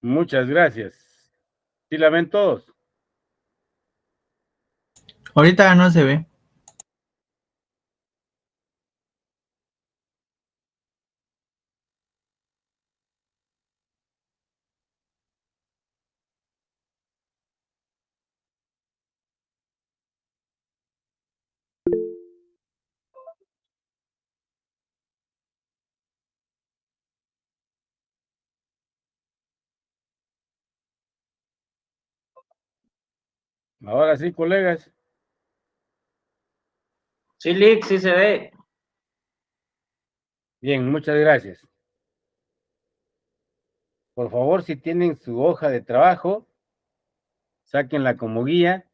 Muchas gracias. ¿Sí la ven todos? Ahorita no se ve. Ahora sí, colegas. Sí, Lick, sí se ve. Bien, muchas gracias. Por favor, si tienen su hoja de trabajo, sáquenla como guía.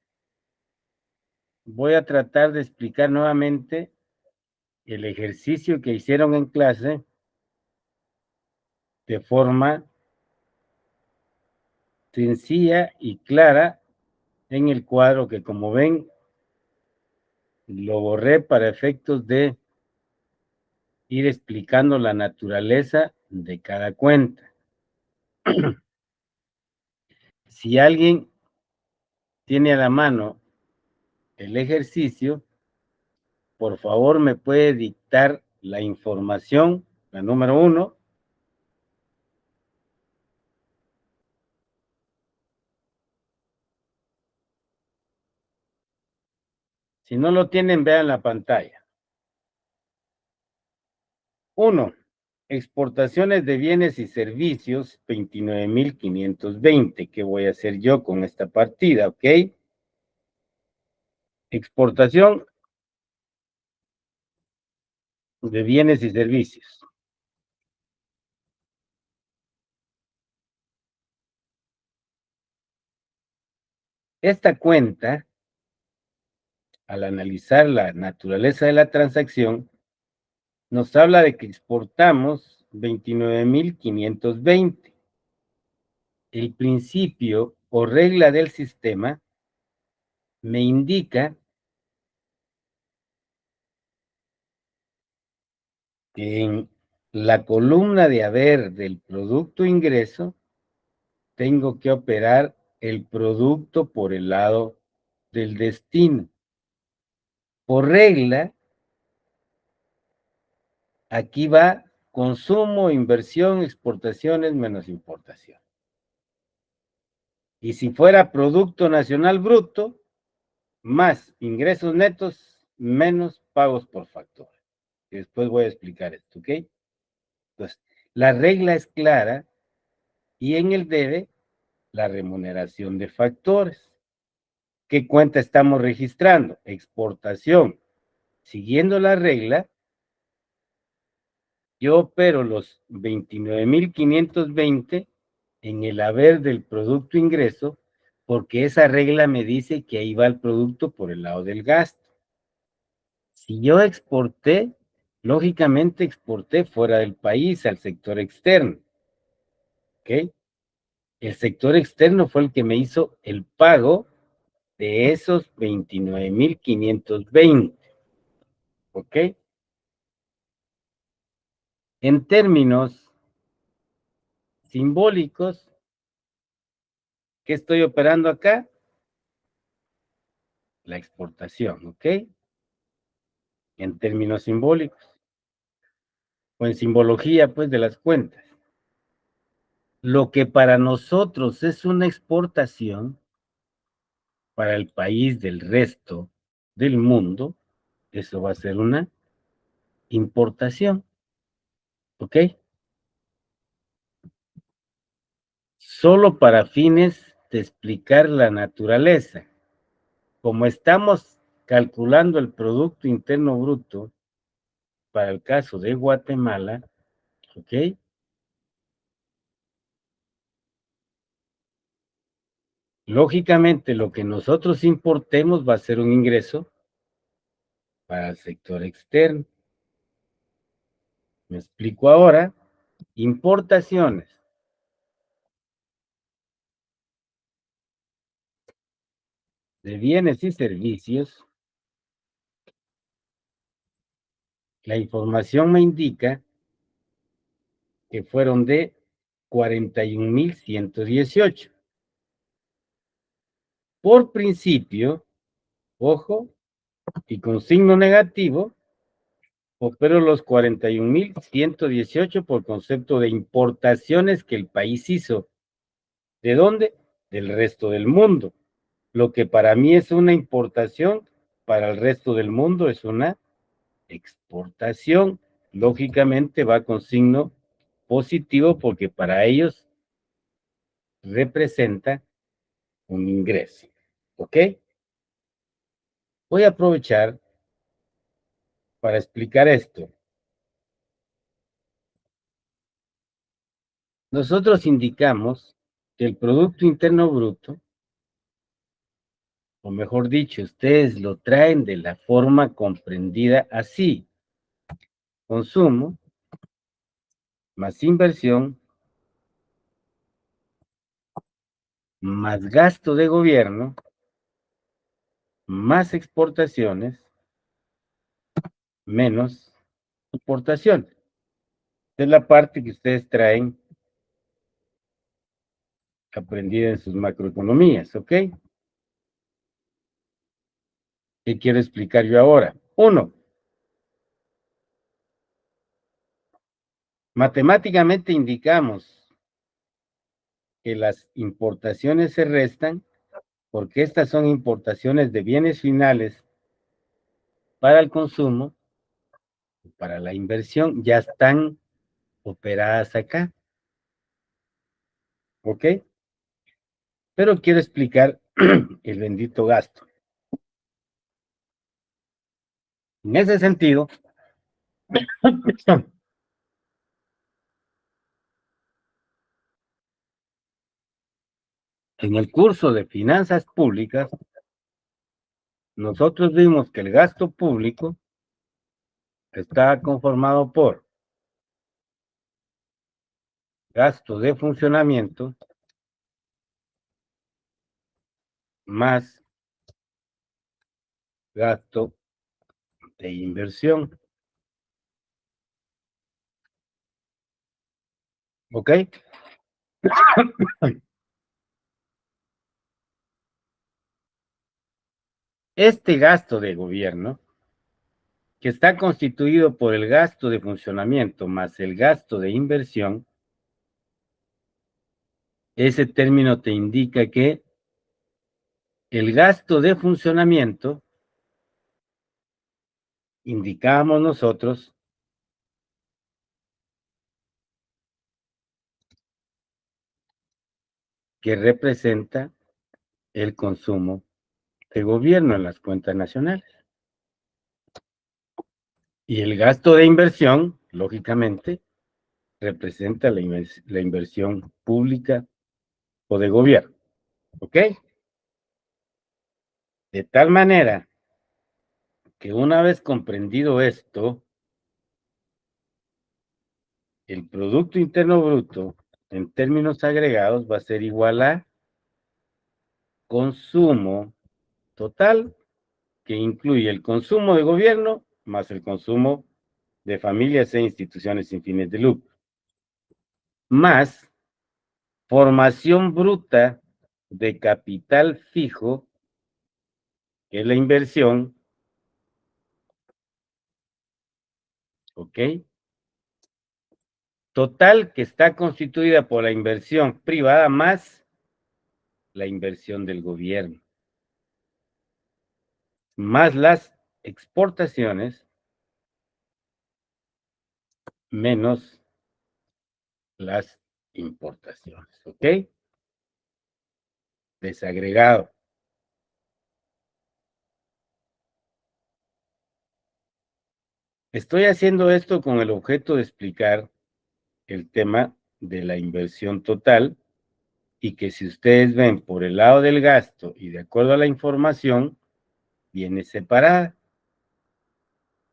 Voy a tratar de explicar nuevamente el ejercicio que hicieron en clase de forma sencilla y clara en el cuadro que, como ven, lo borré para efectos de ir explicando la naturaleza de cada cuenta. Si alguien tiene a la mano el ejercicio, por favor me puede dictar la información, la número 1. Si no lo tienen, vean la pantalla. 1. Exportaciones de bienes y servicios, 29,520. ¿Qué voy a hacer yo con esta partida? ¿Ok? Exportación de bienes y servicios. Esta cuenta, al analizar la naturaleza de la transacción, nos habla de que exportamos 29,520. El principio o regla del sistema me indica que en la columna de haber del producto ingreso tengo que operar el producto por el lado del destino. Por regla, aquí va consumo, inversión, exportaciones menos importación. Y si fuera Producto Nacional Bruto, más ingresos netos, menos pagos por factura. Y después voy a explicar esto, ¿ok? Entonces, la regla es clara y en el debe, la remuneración de factores. ¿Qué cuenta estamos registrando? Exportación. Siguiendo la regla, yo opero los 29,520 en el haber del producto ingreso, porque esa regla me dice que ahí va el producto por el lado del gasto. Si yo exporté, lógicamente exporté fuera del país, al sector externo. ¿Ok? El sector externo fue el que me hizo el pago de esos 29,520. ¿Ok? En términos simbólicos, ¿qué estoy operando acá? La exportación, ¿ok? En términos simbólicos, o en simbología, pues, de las cuentas. Lo que para nosotros es una exportación, para el país del resto del mundo, eso va a ser una importación, ¿ok? Solo para fines de explicar la naturaleza. Como estamos calculando el Producto Interno Bruto para el caso de Guatemala, ¿ok? Lógicamente, lo que nosotros importemos va a ser un ingreso para el sector externo. Me explico ahora. Importaciones de bienes y servicios. La información me indica que fueron de 41,118. Por principio, ojo, y con signo negativo, opero los 41,118 por concepto de importaciones que el país hizo. ¿De dónde? Del resto del mundo. Lo que para mí es una importación, para el resto del mundo es una exportación. Lógicamente va con signo positivo porque para ellos representa un ingreso. ¿Ok? Voy a aprovechar para explicar esto. Nosotros indicamos que el Producto Interno Bruto, o mejor dicho, ustedes lo traen de la forma comprendida así: consumo más inversión más gasto de gobierno más exportaciones menos importaciones. Es la parte que ustedes traen aprendida en sus macroeconomías, ¿ok? ¿Qué quiero explicar yo ahora? Uno, matemáticamente indicamos que las importaciones se restan porque estas son importaciones de bienes finales para el consumo, para la inversión, ya están operadas acá, ¿ok? Pero quiero explicar el bendito gasto. En ese sentido, en el curso de finanzas públicas, nosotros vimos que el gasto público está conformado por gasto de funcionamiento más gasto de inversión. ¿Ok? Este gasto de gobierno, que está constituido por el gasto de funcionamiento más el gasto de inversión, ese término te indica que el gasto de funcionamiento, indicamos nosotros, que representa el consumo de gobierno en las cuentas nacionales. Y el gasto de inversión, lógicamente, representa la inversión pública o de gobierno. ¿Ok? De tal manera que una vez comprendido esto, el Producto Interno Bruto en términos agregados va a ser igual a consumo total, que incluye el consumo de gobierno más el consumo de familias e instituciones sin fines de lucro, más formación bruta de capital fijo, que es la inversión, ¿ok? Total, que está constituida por la inversión privada más la inversión del gobierno, más las exportaciones, menos las importaciones, ¿ok? Desagregado. Estoy haciendo esto con el objeto de explicar el tema de la inversión total y que si ustedes ven por el lado del gasto y de acuerdo a la información, viene separada.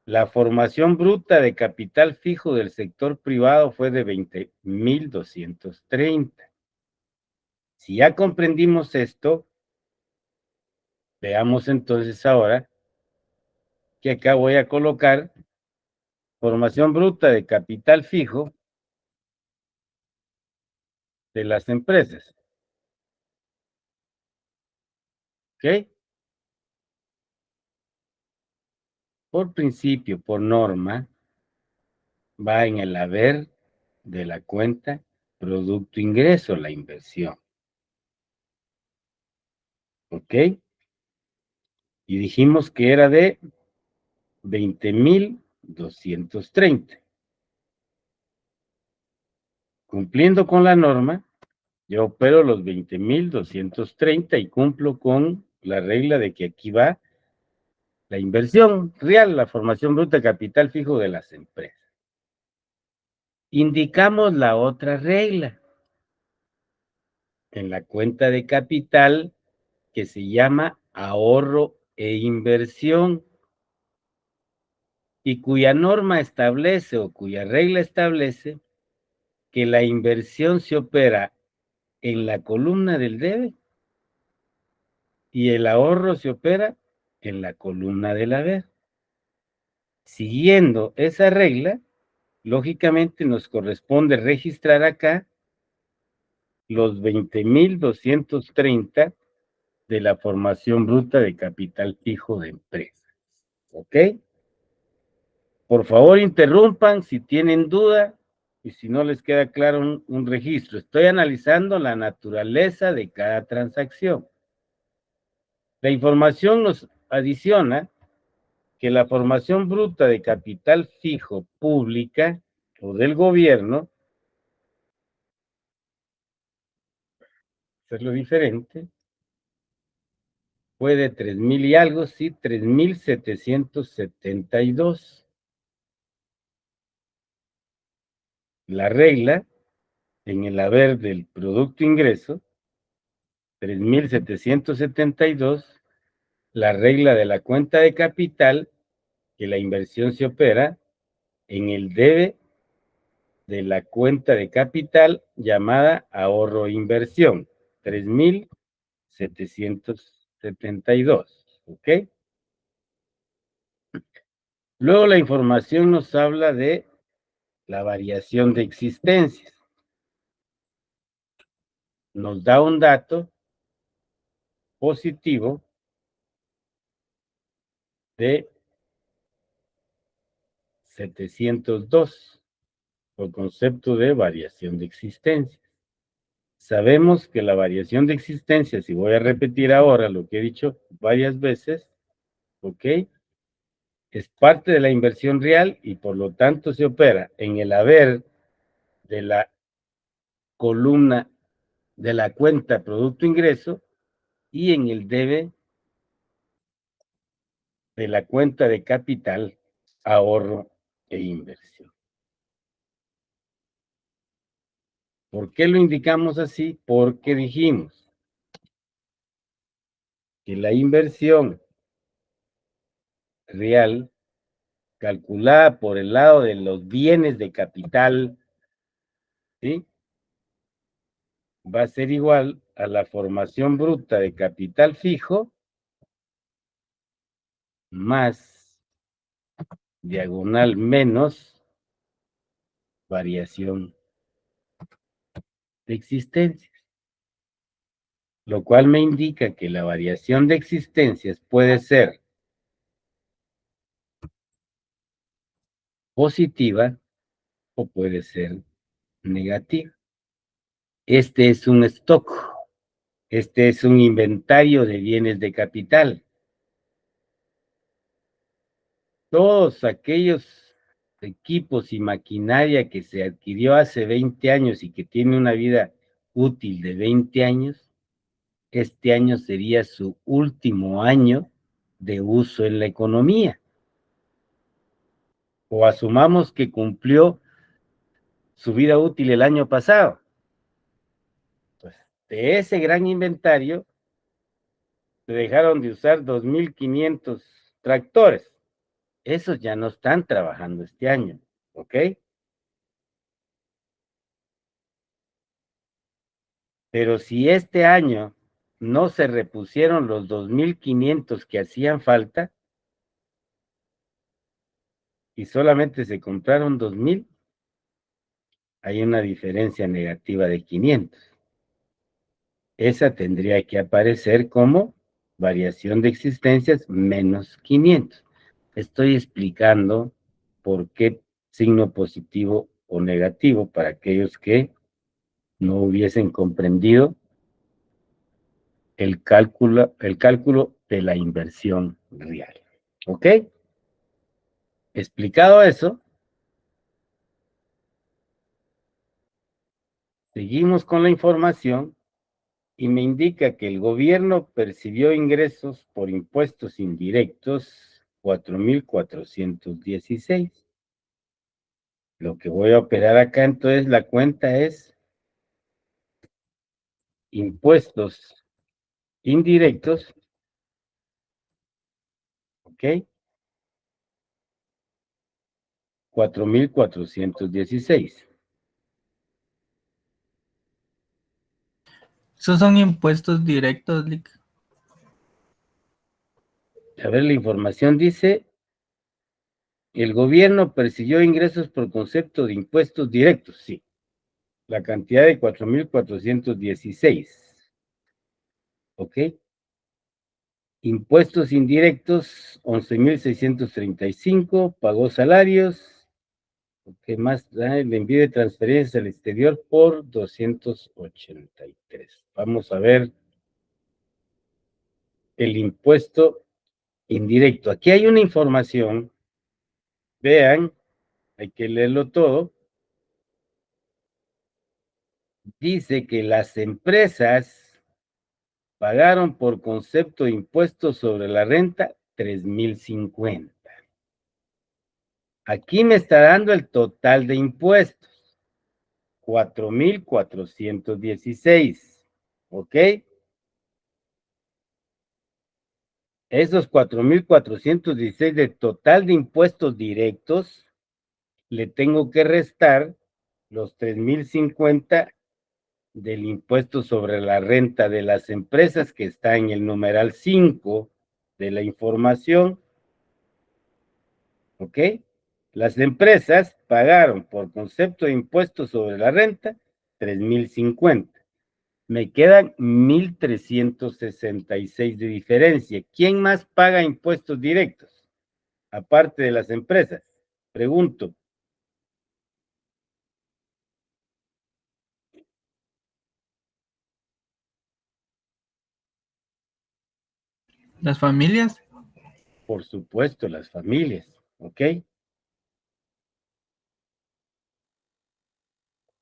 La formación bruta de capital fijo del sector privado fue de 20,230. Si ya comprendimos esto, veamos entonces ahora que acá voy a colocar formación bruta de capital fijo de las empresas. ¿Ok? Por principio, por norma, va en el haber de la cuenta producto ingreso, la inversión. ¿Ok? Y dijimos que era de 20,230. Cumpliendo con la norma, yo opero los 20,230 y cumplo con la regla de que aquí va la inversión real, la formación bruta de capital fijo de las empresas. Indicamos la otra regla en la cuenta de capital que se llama ahorro e inversión y cuya norma establece o cuya regla establece que la inversión se opera en la columna del debe y el ahorro se opera en la columna del haber. Siguiendo esa regla, lógicamente nos corresponde registrar acá los 20,230 de la formación bruta de capital fijo de empresa. ¿Ok? Por favor, interrumpan si tienen duda y si no les queda claro un registro. Estoy analizando la naturaleza de cada transacción. La información nos adiciona que la formación bruta de capital fijo pública o del gobierno, hacerlo diferente, fue de 3,000 y algo, sí, 3,772. La regla en el haber del producto ingreso, 3,772, la regla de la cuenta de capital, que la inversión se opera en el debe de la cuenta de capital llamada ahorro e inversión, 3,772, ¿ok? Luego la información nos habla de la variación de existencias. Nos da un dato positivo de 702 por concepto de variación de existencias. Sabemos que la variación de existencias, y voy a repetir ahora lo que he dicho varias veces, ¿ok? Es parte de la inversión real y por lo tanto se opera en el haber de la columna de la cuenta producto ingreso y en el debe de la cuenta de capital ahorro e inversión. ¿Por qué lo indicamos así? Porque dijimos que la inversión real calculada por el lado de los bienes de capital, ¿sí? Va a ser igual a la formación bruta de capital fijo más diagonal menos variación de existencias, lo cual me indica que la variación de existencias puede ser positiva o puede ser negativa. Este es un stock, este es un inventario de bienes de capital. Todos aquellos equipos y maquinaria que se adquirió hace 20 años y que tiene una vida útil de 20 años, este año sería su último año de uso en la economía. O asumamos que cumplió su vida útil el año pasado. Pues de ese gran inventario se dejaron de usar 2,500 tractores. Esos ya no están trabajando este año, ¿ok? Pero si este año no se repusieron los 2,500 que hacían falta y solamente se compraron 2,000, hay una diferencia negativa de 500. Esa tendría que aparecer como variación de existencias menos 500. Estoy explicando por qué signo positivo o negativo para aquellos que no hubiesen comprendido el cálculo de la inversión real. ¿Ok? Explicado eso, seguimos con la información y me indica que el gobierno percibió ingresos por impuestos indirectos 4,416. Lo que voy a operar acá entonces la cuenta es impuestos indirectos, ¿ok? 4,416. Esos son impuestos directos, Lick. A ver, la información dice, el gobierno percibió ingresos por concepto de impuestos directos, sí. La cantidad de 4,416. ¿Ok? Impuestos indirectos, 11,635, pagó salarios, ¿qué más? El envío de transferencias al exterior por 283. Vamos a ver el impuesto indirecto. Aquí hay una información, vean, hay que leerlo todo. Dice que las empresas pagaron por concepto de impuestos sobre la renta 3,050. Aquí me está dando el total de impuestos, 4,416. ¿Ok? Esos 4,416 de total de impuestos directos, le tengo que restar los 3,050 del impuesto sobre la renta de las empresas que está en el numeral 5 de la información. ¿Ok? Las empresas pagaron por concepto de impuesto sobre la renta 3,050. Me quedan 1,366 de diferencia. ¿Quién más paga impuestos directos? Aparte de las empresas. Pregunto. Las familias. Por supuesto, las familias. ¿Ok?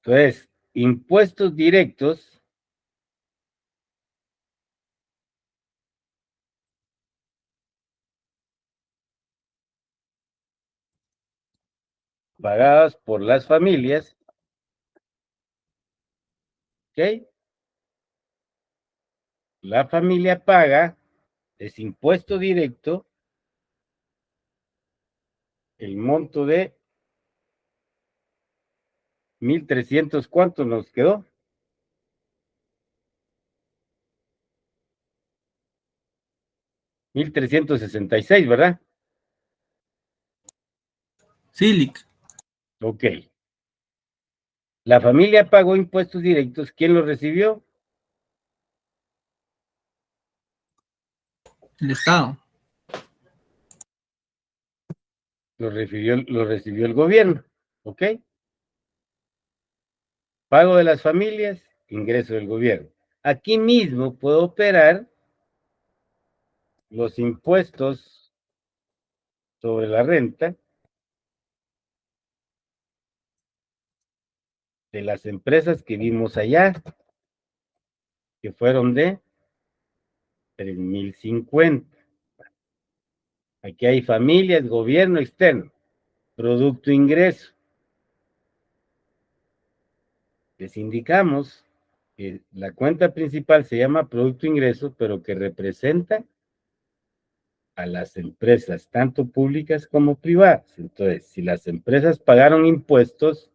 Entonces, impuestos directos pagados por las familias. ¿Ok? La familia paga, es impuesto directo, el monto de 1,300, ¿cuánto nos quedó? 1,366, ¿verdad? Sí, Lick. Ok. La familia pagó impuestos directos. ¿Quién los recibió? El Estado. Lo recibió el gobierno. ¿Ok? Pago de las familias, ingreso del gobierno. Aquí mismo puedo operar los impuestos sobre la renta de las empresas que vimos allá, que fueron de 3,050. Aquí hay familias, gobierno externo, producto ingreso. Les indicamos que la cuenta principal se llama producto ingreso, pero que representa a las empresas, tanto públicas como privadas. Entonces, si las empresas pagaron impuestos,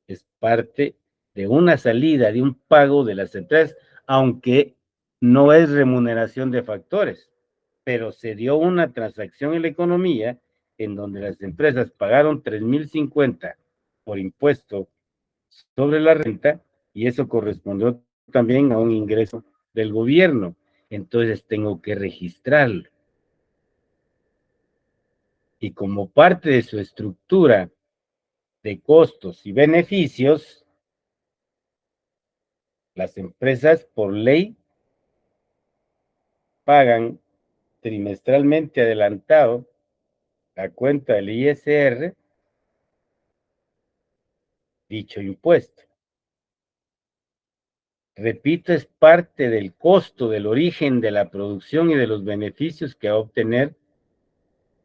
es parte de una salida, de un pago de las empresas, aunque no es remuneración de factores, pero se dio una transacción en la economía en donde las empresas pagaron 3,050 por impuesto sobre la renta, y eso correspondió también a un ingreso del gobierno. Entonces tengo que registrarlo. Y como parte de su estructura de costos y beneficios, las empresas por ley pagan trimestralmente adelantado a cuenta del ISR dicho impuesto. Repito, es parte del costo del origen de la producción y de los beneficios que va a obtener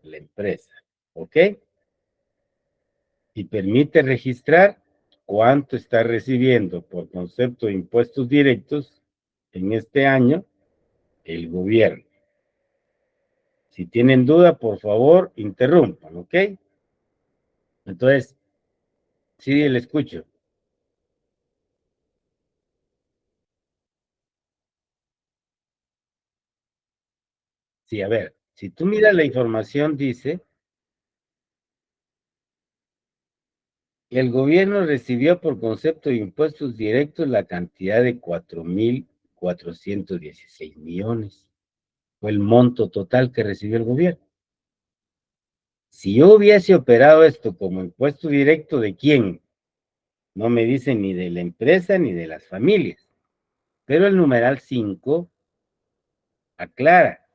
la empresa. ¿Ok? Y permite registrar cuánto está recibiendo por concepto de impuestos directos en este año el gobierno. Si tienen duda, por favor, interrumpan, ¿ok? Entonces, sí, le escucho. Sí, a ver, si tú miras la información, dice, el gobierno recibió por concepto de impuestos directos la cantidad de 4.416 millones. Fue el monto total que recibió el gobierno. Si yo hubiese operado esto como impuesto directo, ¿de quién? No me dice ni de la empresa ni de las familias. Pero el numeral 5 aclara,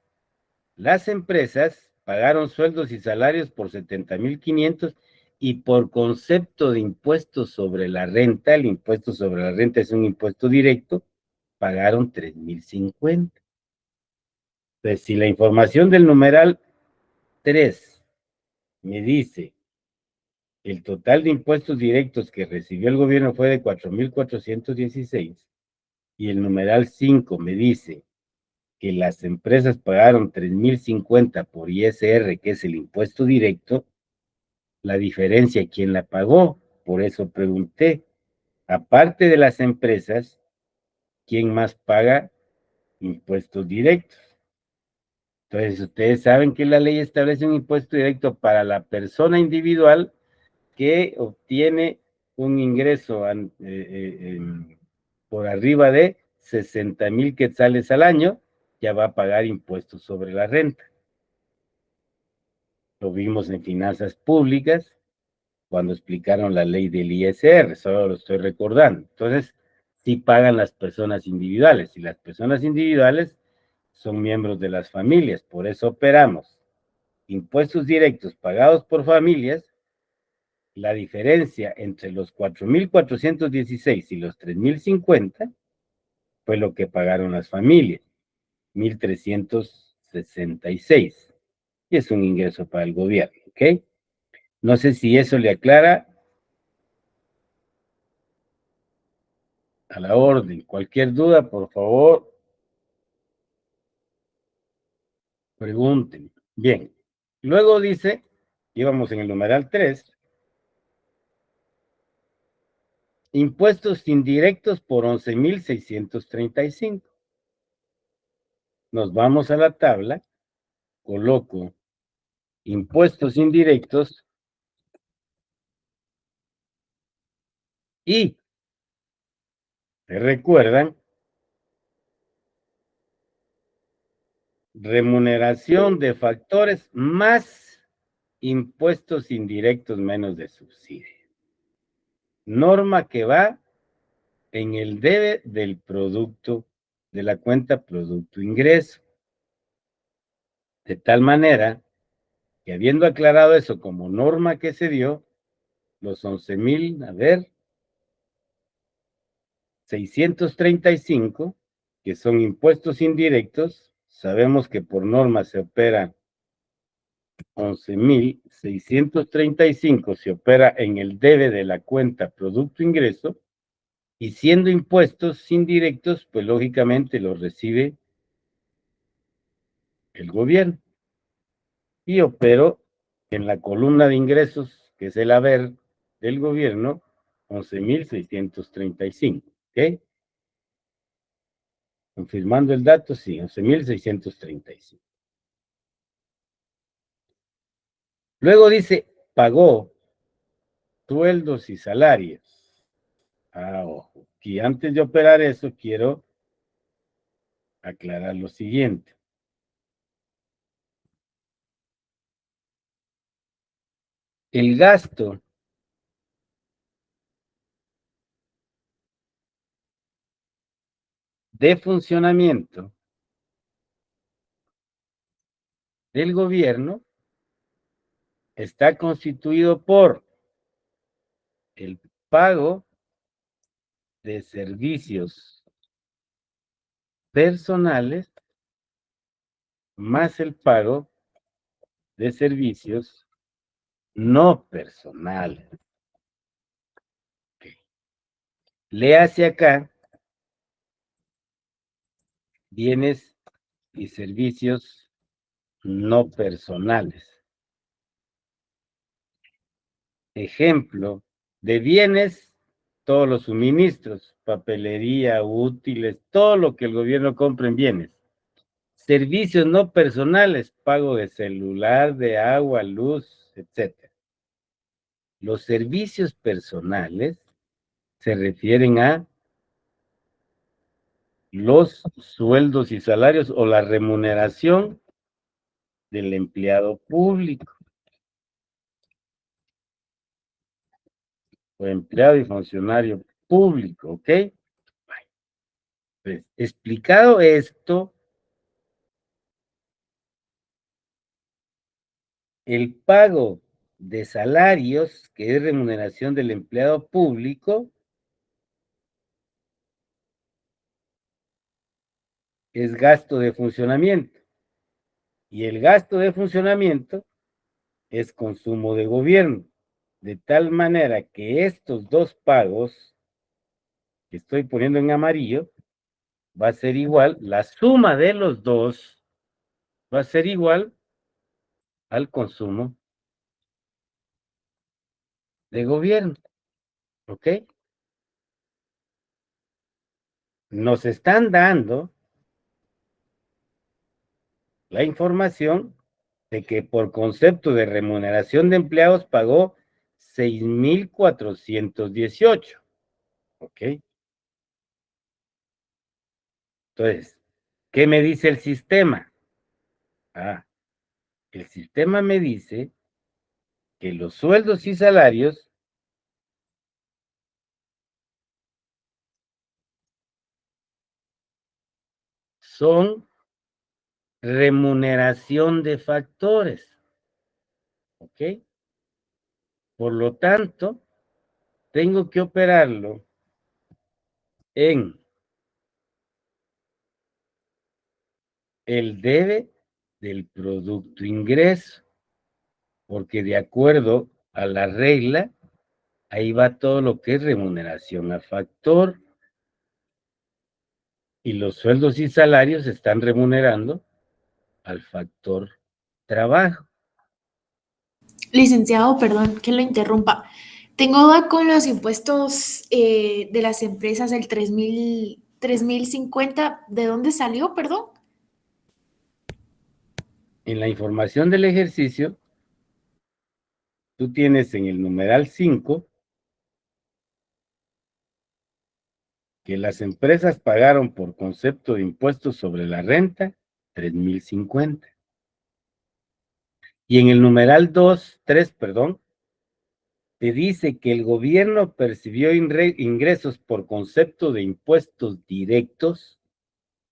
las empresas pagaron sueldos y salarios por 70.500 y por concepto de impuesto sobre la renta, el impuesto sobre la renta es un impuesto directo, pagaron 3.050. Entonces, si la información del numeral 3 me dice el total de impuestos directos que recibió el gobierno fue de 4.416 y el numeral 5 me dice que las empresas pagaron 3.050 por ISR, que es el impuesto directo, la diferencia, ¿quién la pagó? Por eso pregunté, aparte de las empresas, ¿quién más paga impuestos directos? Entonces, ustedes saben que la ley establece un impuesto directo para la persona individual que obtiene un ingreso por arriba de 60.000 quetzales al año, ya va a pagar impuestos sobre la renta. Lo vimos en finanzas públicas cuando explicaron la ley del ISR, solo lo estoy recordando. Entonces, sí pagan las personas individuales, y las personas individuales son miembros de las familias, por eso operamos impuestos directos pagados por familias. La diferencia entre los 4.416 y los 3.050 fue lo que pagaron las familias, 1.366. Y es un ingreso para el gobierno, ¿ok? No sé si eso le aclara a la orden. Cualquier duda, por favor, pregunten. Bien. Luego dice, íbamos en el numeral 3, impuestos indirectos por 11.635. Nos vamos a la tabla, coloco impuestos indirectos y, ¿recuerdan? Remuneración de factores más impuestos indirectos menos de subsidio. Norma que va en el debe del producto, de la cuenta producto ingreso. De tal manera que habiendo aclarado eso como norma que se dio, los 11.000, a ver, 635, que son impuestos indirectos, sabemos que por norma se opera 11.635, se opera en el debe de la cuenta producto ingreso, y siendo impuestos indirectos, pues lógicamente los recibe el gobierno. Y opero en la columna de ingresos, que es el haber del gobierno, 11.635. ¿Ok? Confirmando el dato, sí, 11.635. Luego dice, pagó sueldos y salarios. Ojo. Y antes de operar eso, quiero aclarar lo siguiente. El gasto de funcionamiento del gobierno está constituido por el pago de servicios personales más el pago de servicios no personales. Okay. Léase acá bienes y servicios no personales. Ejemplo de bienes, todos los suministros, papelería, útiles, todo lo que el gobierno compra en bienes. Servicios no personales, pago de celular, de agua, luz, etc. Los servicios personales se refieren a los sueldos y salarios o la remuneración del empleado público o empleado y funcionario público, ¿ok? Pues, explicado esto, el pago de salarios, que es remuneración del empleado público, es gasto de funcionamiento. Y el gasto de funcionamiento es consumo de gobierno. De tal manera que estos dos pagos que estoy poniendo en amarillo va a ser igual, la suma de los dos va a ser igual al consumo de gobierno. ¿Ok? Nos están dando la información de que por concepto de remuneración de empleados pagó 6,418. ¿Ok? Entonces, ¿qué me dice el sistema? El sistema me dice que los sueldos y salarios son remuneración de factores. ¿Ok? Por lo tanto, tengo que operarlo en el debe del producto ingreso, porque de acuerdo a la regla, ahí va todo lo que es remuneración a factor, y los sueldos y salarios están remunerando al factor trabajo. Licenciado, perdón que lo interrumpa. Tengo duda con los impuestos de las empresas, el 3,050. ¿De dónde salió, perdón? En la información del ejercicio, tú tienes en el numeral 5 que las empresas pagaron por concepto de impuestos sobre la renta 3,050. Y en el numeral 3, perdón, te dice que el gobierno percibió ingresos por concepto de impuestos directos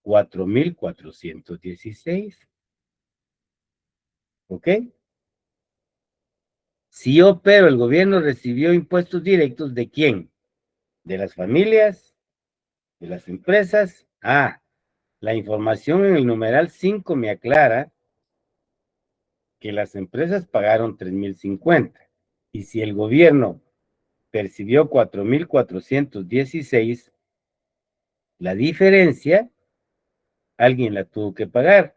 4,416. ¿Ok? Sí, pero el gobierno recibió impuestos directos, ¿de quién? ¿De las familias? ¿De las empresas? La información en el numeral 5 me aclara que las empresas pagaron 3,050. Y si el gobierno percibió 4,416, la diferencia, alguien la tuvo que pagar.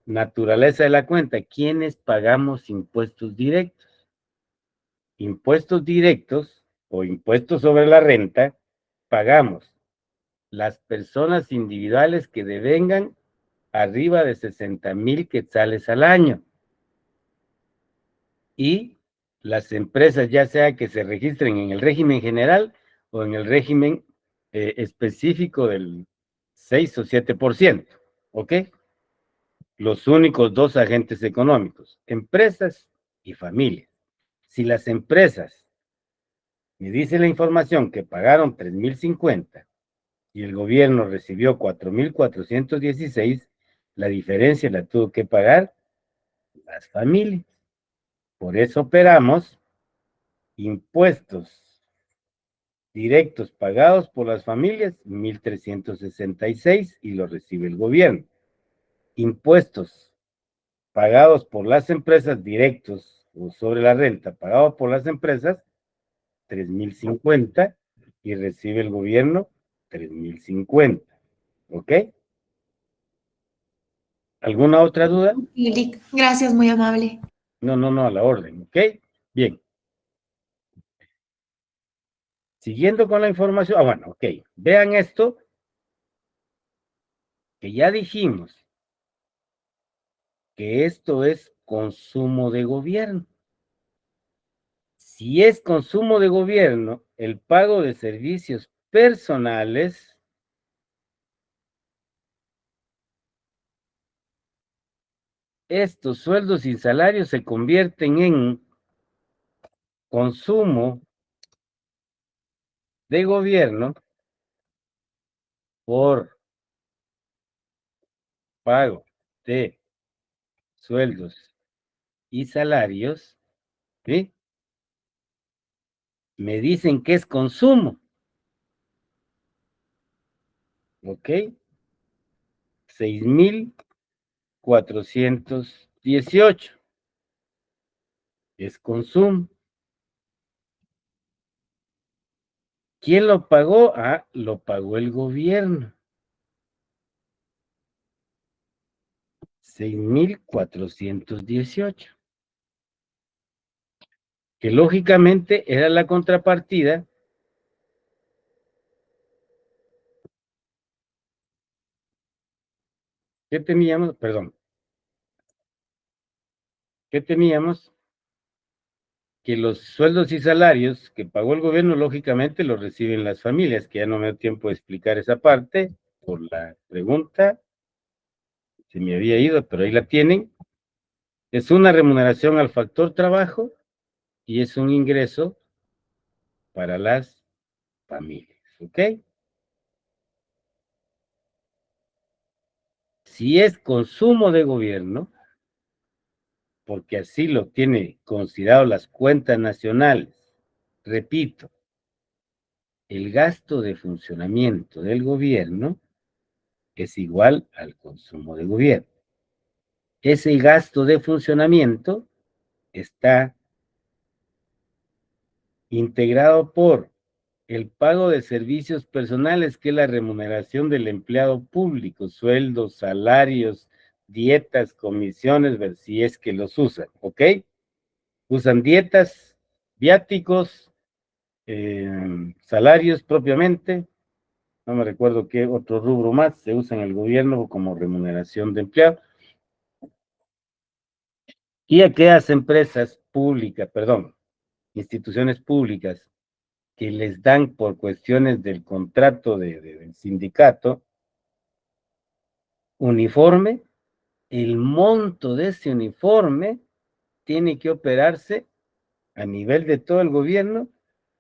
Naturaleza de la cuenta, ¿quiénes pagamos impuestos directos? Impuestos directos o impuestos sobre la renta, pagamos las personas individuales que devengan arriba de 60,000 quetzales al año. Y las empresas, ya sea que se registren en el régimen general o en el régimen específico del 6 o 7%, ¿ok? Los únicos dos agentes económicos, empresas y familias. Si las empresas me dice la información que pagaron 3.050 y el gobierno recibió 4.416, la diferencia la tuvo que pagar las familias. Por eso operamos impuestos directos pagados por las familias, 1.366 y lo recibe el gobierno. Impuestos pagados por las empresas directos o sobre la renta pagados por las empresas, 3.050 y recibe el gobierno 3.050. ¿Ok? ¿Alguna otra duda? Sí, Lick. Gracias, muy amable. No, a la orden. ¿Ok? Bien. Siguiendo con la información. Bueno, ok. Vean esto que ya dijimos que esto es consumo de gobierno. Si es consumo de gobierno, el pago de servicios personales estos sueldos y salarios se convierten en consumo de gobierno por pago de sueldos y salarios, ¿sí? Me dicen que es consumo, ¿ok? 6.418 es consumo. ¿Quién lo pagó? Ah, lo pagó el gobierno. 6.418. Que lógicamente era la contrapartida que teníamos, perdón, que teníamos que los sueldos y salarios que pagó el gobierno, lógicamente los reciben las familias, que ya no me da tiempo de explicar esa parte por la pregunta, se me había ido, pero ahí la tienen. Es una remuneración al factor trabajo y es un ingreso para las familias, ¿ok? Si es consumo de gobierno, porque así lo tiene considerado las cuentas nacionales, repito, el gasto de funcionamiento del gobierno es igual al consumo de gobierno. Ese gasto de funcionamiento está integrado por el pago de servicios personales, que es la remuneración del empleado público, sueldos, salarios, dietas, comisiones, ver si es que los usan, ¿ok? Usan dietas, viáticos, salarios propiamente, no me recuerdo qué otro rubro más se usa en el gobierno como remuneración de empleado. Y aquellas empresas públicas, perdón, instituciones públicas que les dan por cuestiones del contrato del sindicato uniforme, el monto de ese uniforme tiene que operarse a nivel de todo el gobierno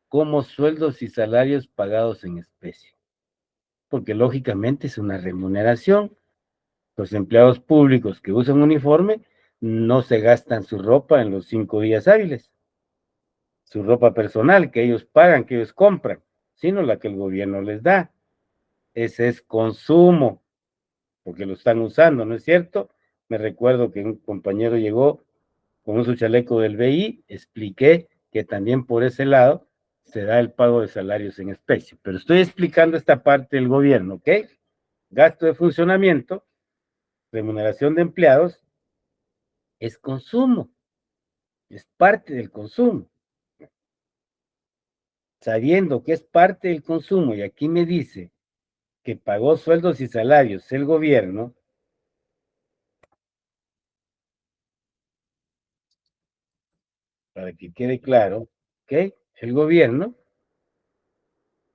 como sueldos y salarios pagados en especie, porque lógicamente es una remuneración. Los empleados públicos que usan uniforme no se gastan su ropa en los 5 días hábiles, su ropa personal que ellos pagan, que ellos compran, sino la que el gobierno les da. Ese es consumo, porque lo están usando, ¿no es cierto? Me recuerdo que un compañero llegó con su chaleco del BI, expliqué que también por ese lado se da el pago de salarios en especie, pero estoy explicando esta parte del gobierno, ¿ok? Gasto de funcionamiento, remuneración de empleados, es consumo, es parte del consumo. Sabiendo que es parte del consumo, y aquí me dice que pagó sueldos y salarios el gobierno, para que quede claro, ¿ok? El gobierno,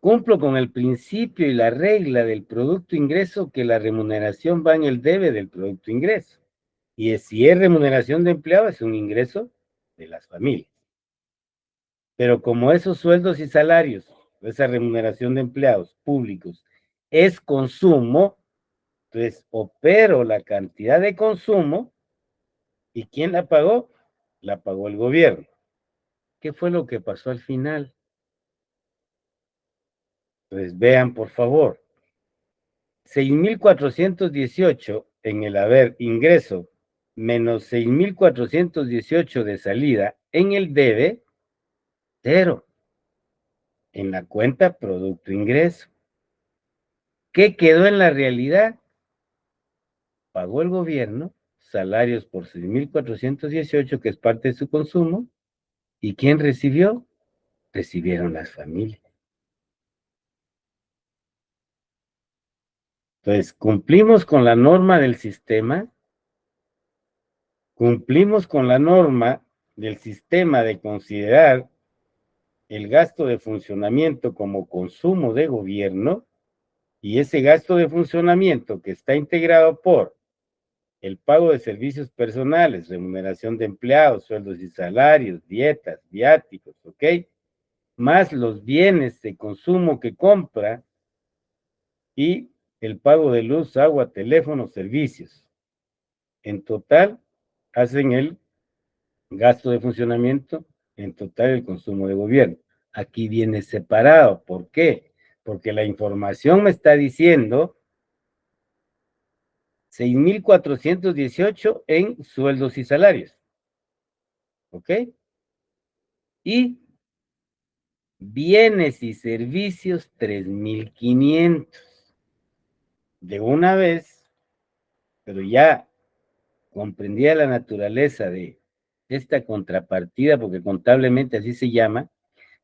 cumplo con el principio y la regla del producto ingreso que la remuneración va en el debe del producto ingreso. Y si es remuneración de empleado, es un ingreso de las familias. Pero como esos sueldos y salarios, esa remuneración de empleados públicos, es consumo, entonces opero la cantidad de consumo, ¿y quién la pagó? La pagó el gobierno. ¿Qué fue lo que pasó al final? Pues vean, por favor. 6,418 en el haber ingreso, menos 6,418 de salida en el debe, 0. En la cuenta producto ingreso. ¿Qué quedó en la realidad? Pagó el gobierno salarios por 6,418, que es parte de su consumo, ¿y quién recibió? Recibieron las familias. Entonces, cumplimos con la norma del sistema, cumplimos con la norma del sistema de considerar el gasto de funcionamiento como consumo de gobierno, y ese gasto de funcionamiento que está integrado por el pago de servicios personales, remuneración de empleados, sueldos y salarios, dietas, viáticos, ¿ok? Más los bienes de consumo que compra y el pago de luz, agua, teléfono, servicios. En total, hacen el gasto de funcionamiento, en total el consumo de gobierno. Aquí viene separado. ¿Por qué? Porque la información me está diciendo 6,418 en sueldos y salarios. ¿Ok? Y bienes y servicios 3,500. De una vez, pero ya comprendía la naturaleza de esta contrapartida, porque contablemente así se llama,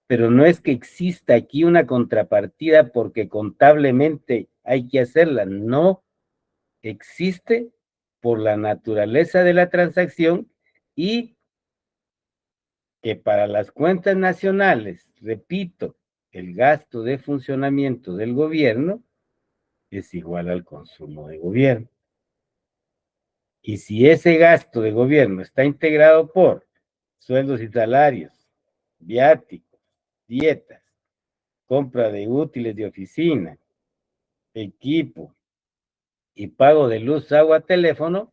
pero no es que exista aquí una contrapartida porque contablemente hay que hacerla, no existe por la naturaleza de la transacción y que para las cuentas nacionales, repito, el gasto de funcionamiento del gobierno es igual al consumo de gobierno. Y si ese gasto de gobierno está integrado por sueldos y salarios, viáticos, dietas, compra de útiles de oficina, equipo y pago de luz, agua, teléfono,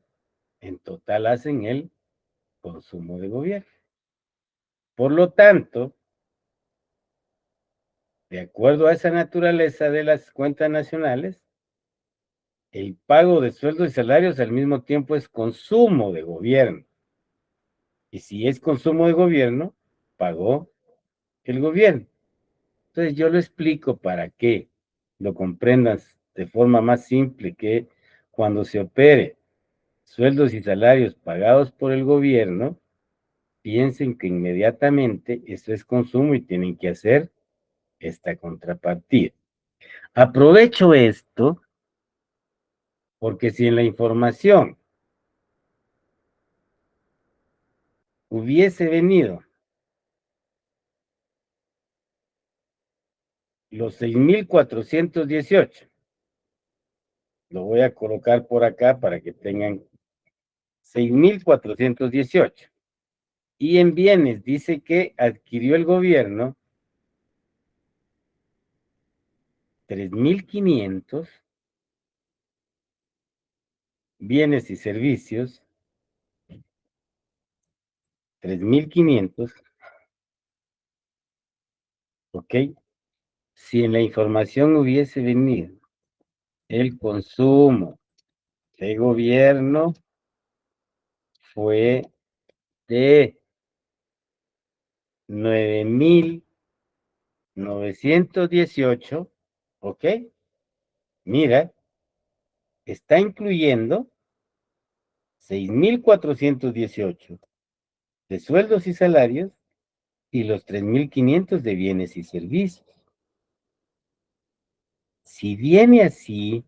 en total hacen el consumo de gobierno. Por lo tanto, de acuerdo a esa naturaleza de las cuentas nacionales, el pago de sueldos y salarios al mismo tiempo es consumo de gobierno. Y si es consumo de gobierno, pagó el gobierno. Entonces yo lo explico para que lo comprendas de forma más simple, que cuando se opere sueldos y salarios pagados por el gobierno, piensen que inmediatamente eso es consumo y tienen que hacer esta contrapartida. Aprovecho esto porque si en la información hubiese venido los 6,418, lo voy a colocar por acá para que tengan 6,418, y en bienes dice que adquirió el gobierno 3,500, bienes y servicios 3,500, ¿ok? Si en la información hubiese venido el consumo de gobierno fue de 9,918, ¿ok? Mira, está incluyendo 6,418 de sueldos y salarios y los 3,500 de bienes y servicios. Si viene así,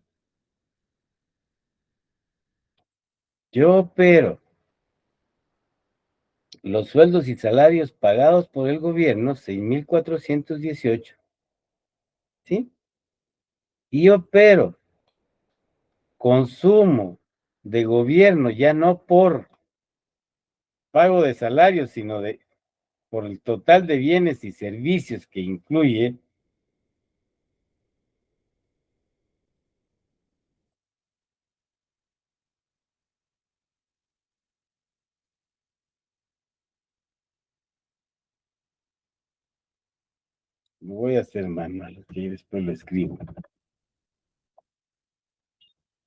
yo opero los sueldos y salarios pagados por el gobierno, 6,418, ¿sí? Y opero consumo de gobierno, ya no por pago de salarios, sino por el total de bienes y servicios que incluye, lo voy a hacer manual, que después lo escribo.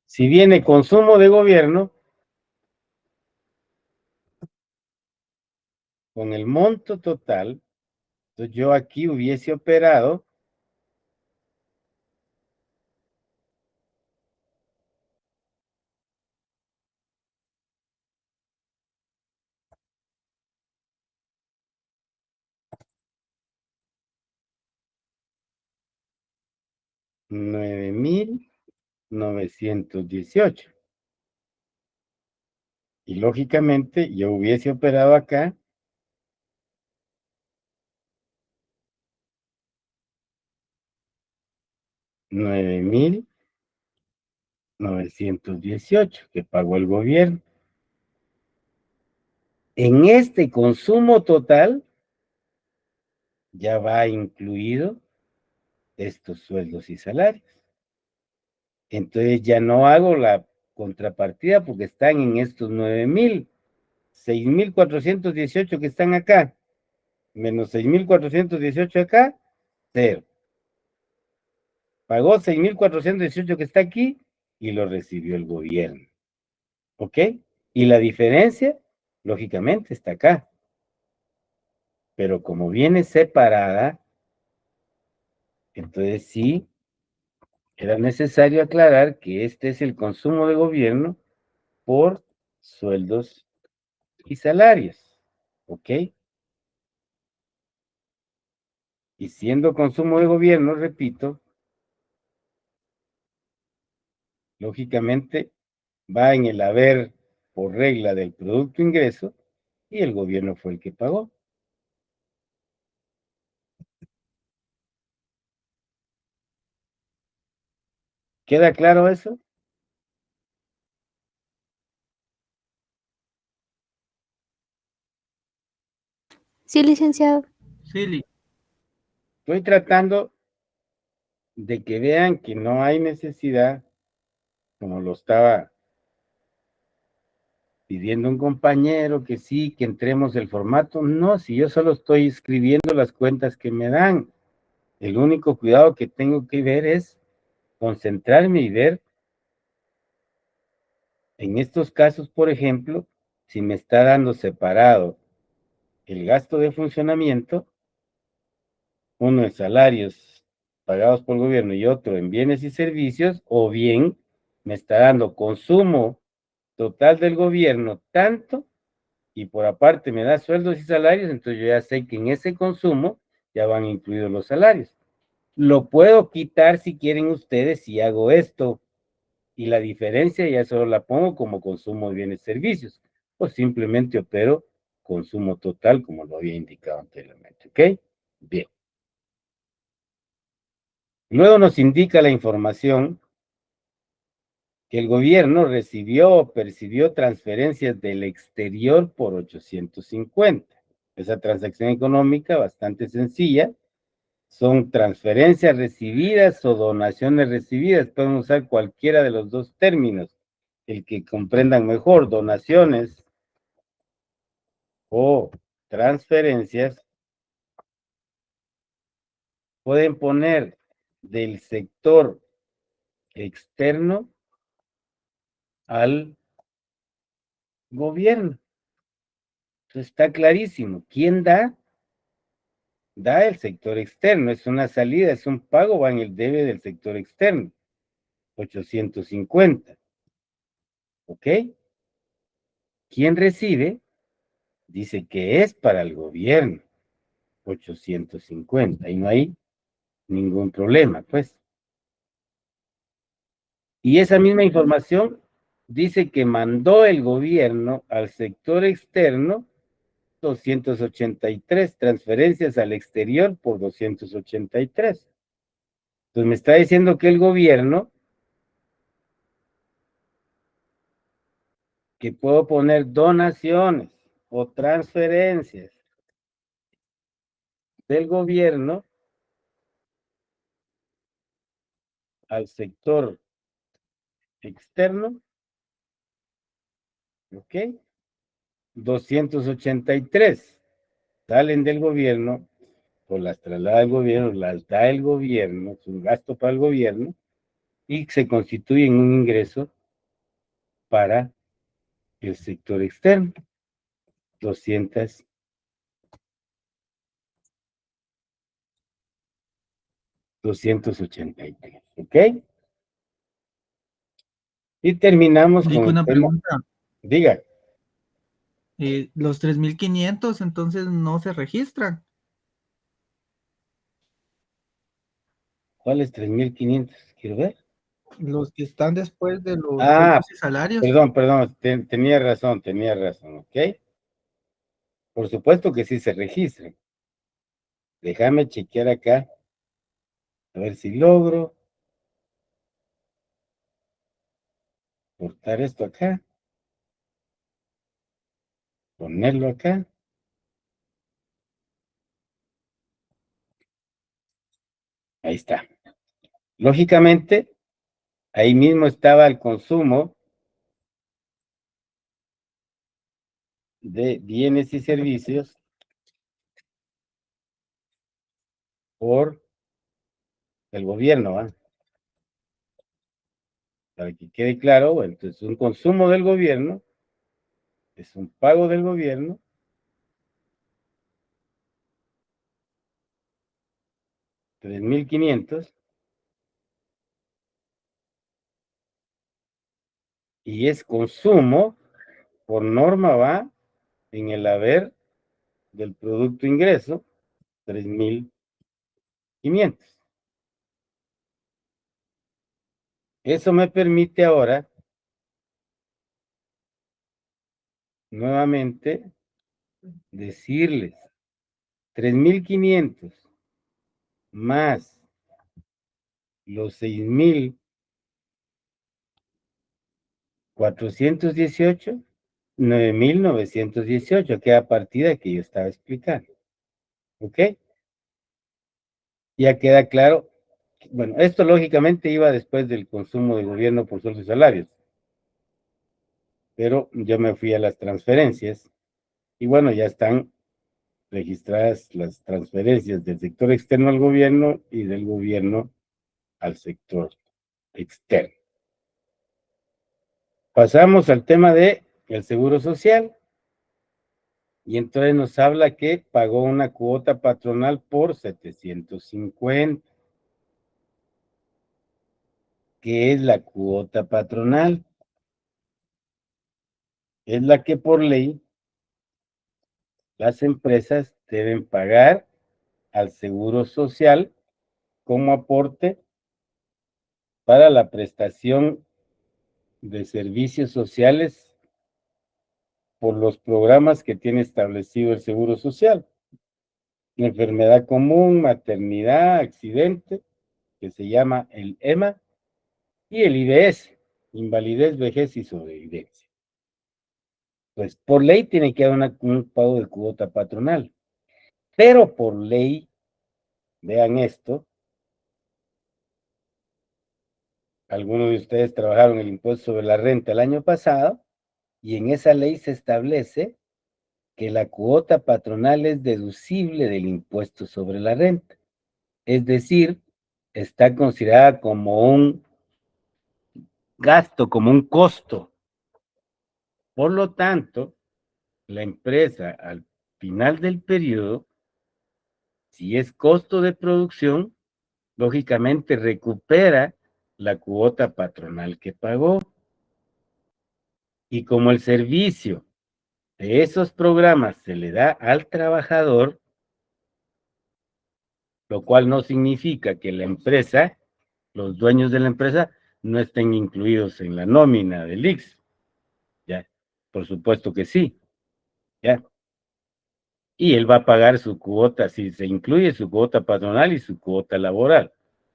Si viene consumo de gobierno, con el monto total, entonces yo aquí hubiese operado $9,918. Y lógicamente yo hubiese operado acá $9,918 que pagó el gobierno. En este consumo total ya va incluido estos sueldos y salarios. Entonces ya no hago la contrapartida porque están en estos 9,000, 6,418 que están acá, menos 6,418 acá, cero. Pagó 6,418 que está aquí y lo recibió el gobierno. ¿Ok? Y la diferencia, lógicamente, está acá. Pero como viene separada, entonces sí, era necesario aclarar que este es el consumo de gobierno por sueldos y salarios. ¿Ok? Y siendo consumo de gobierno, repito, lógicamente va en el haber por regla del producto ingreso y el gobierno fue el que pagó. ¿Queda claro eso? Sí, licenciado. Sí, Lick. Estoy tratando de que vean que no hay necesidad, como lo estaba pidiendo un compañero, que sí, que entremos el formato. No, si yo solo estoy escribiendo las cuentas que me dan. El único cuidado que tengo que ver es concentrarme y ver en estos casos, por ejemplo, si me está dando separado el gasto de funcionamiento, uno en salarios pagados por el gobierno y otro en bienes y servicios, o bien me está dando consumo total del gobierno tanto y por aparte me da sueldos y salarios, entonces yo ya sé que en ese consumo ya van incluidos los salarios. Lo puedo quitar si quieren ustedes si hago esto y la diferencia ya solo la pongo como consumo de bienes y servicios o simplemente opero consumo total como lo había indicado anteriormente, ¿ok? Bien. Luego nos indica la información que el gobierno recibió o percibió transferencias del exterior por 850. Esa transacción económica bastante sencilla. Son transferencias recibidas o donaciones recibidas. Pueden usar cualquiera de los dos términos, el que comprendan mejor, donaciones o transferencias. Pueden poner del sector externo al gobierno. Entonces está clarísimo. ¿Quién da? Da el sector externo. Es una salida, es un pago, va en el debe del sector externo. 850. ¿Ok? ¿Quién recibe? Dice que es para el gobierno. 850. Y no hay ningún problema, pues. Y esa misma información dice que mandó el gobierno al sector externo 283 transferencias al exterior por 283. Entonces me está diciendo que el gobierno, que puedo poner donaciones o transferencias del gobierno al sector externo, ¿ok? 283 salen del gobierno, o las traslada el gobierno, las da el gobierno, es un gasto para el gobierno, y se constituye en un ingreso para el sector externo, 200. 283, ¿ok? Y terminamos Lic, con el una tema. pregunta. Diga, Los 3.500 entonces no se registran. ¿cuál es 3.500? Quiero ver. Los que están después de los Ah, sueldos y salarios. perdón, tenía razón, ¿ok? Por supuesto que sí se registran. Déjame chequear acá, a ver si logro cortar esto acá, ponerlo acá. Ahí está. Lógicamente, ahí mismo estaba el consumo de bienes y servicios por el gobierno, ¿va? Para que quede claro, entonces un consumo del gobierno es un pago del gobierno, 3.500, y es consumo, por norma va en el haber del producto ingreso, 3.500. Eso me permite ahora, nuevamente, decirles 3.500 más los 6.418, 9.918, que a partida que yo estaba explicando. ¿Ok? Ya queda claro. Bueno, esto lógicamente iba después del consumo del gobierno por sueldos y salarios, pero yo me fui a las transferencias y bueno, ya están registradas las transferencias del sector externo al gobierno y del gobierno al sector externo. Pasamos al tema de el seguro social y entonces nos habla que pagó una cuota patronal por 750. ¿Qué es la cuota patronal? Es la que por ley las empresas deben pagar al Seguro Social como aporte para la prestación de servicios sociales por los programas que tiene establecido el Seguro Social. Enfermedad común, maternidad, accidente, que se llama el EMA, y el IVS, invalidez, vejez y sobrevivencia. Pues por ley tiene que haber un pago de cuota patronal, pero por ley, vean esto, algunos de ustedes trabajaron el impuesto sobre la renta el año pasado y en esa ley se establece que la cuota patronal es deducible del impuesto sobre la renta. Es decir, está considerada como un gasto, como un costo. Por lo tanto, la empresa al final del periodo, si es costo de producción, lógicamente recupera la cuota patronal que pagó. Y como el servicio de esos programas se le da al trabajador, lo cual no significa que la empresa, los dueños de la empresa, no estén incluidos en la nómina del IX. Ya, por supuesto que sí, ya. Y él va a pagar su cuota, si se incluye su cuota patronal y su cuota laboral.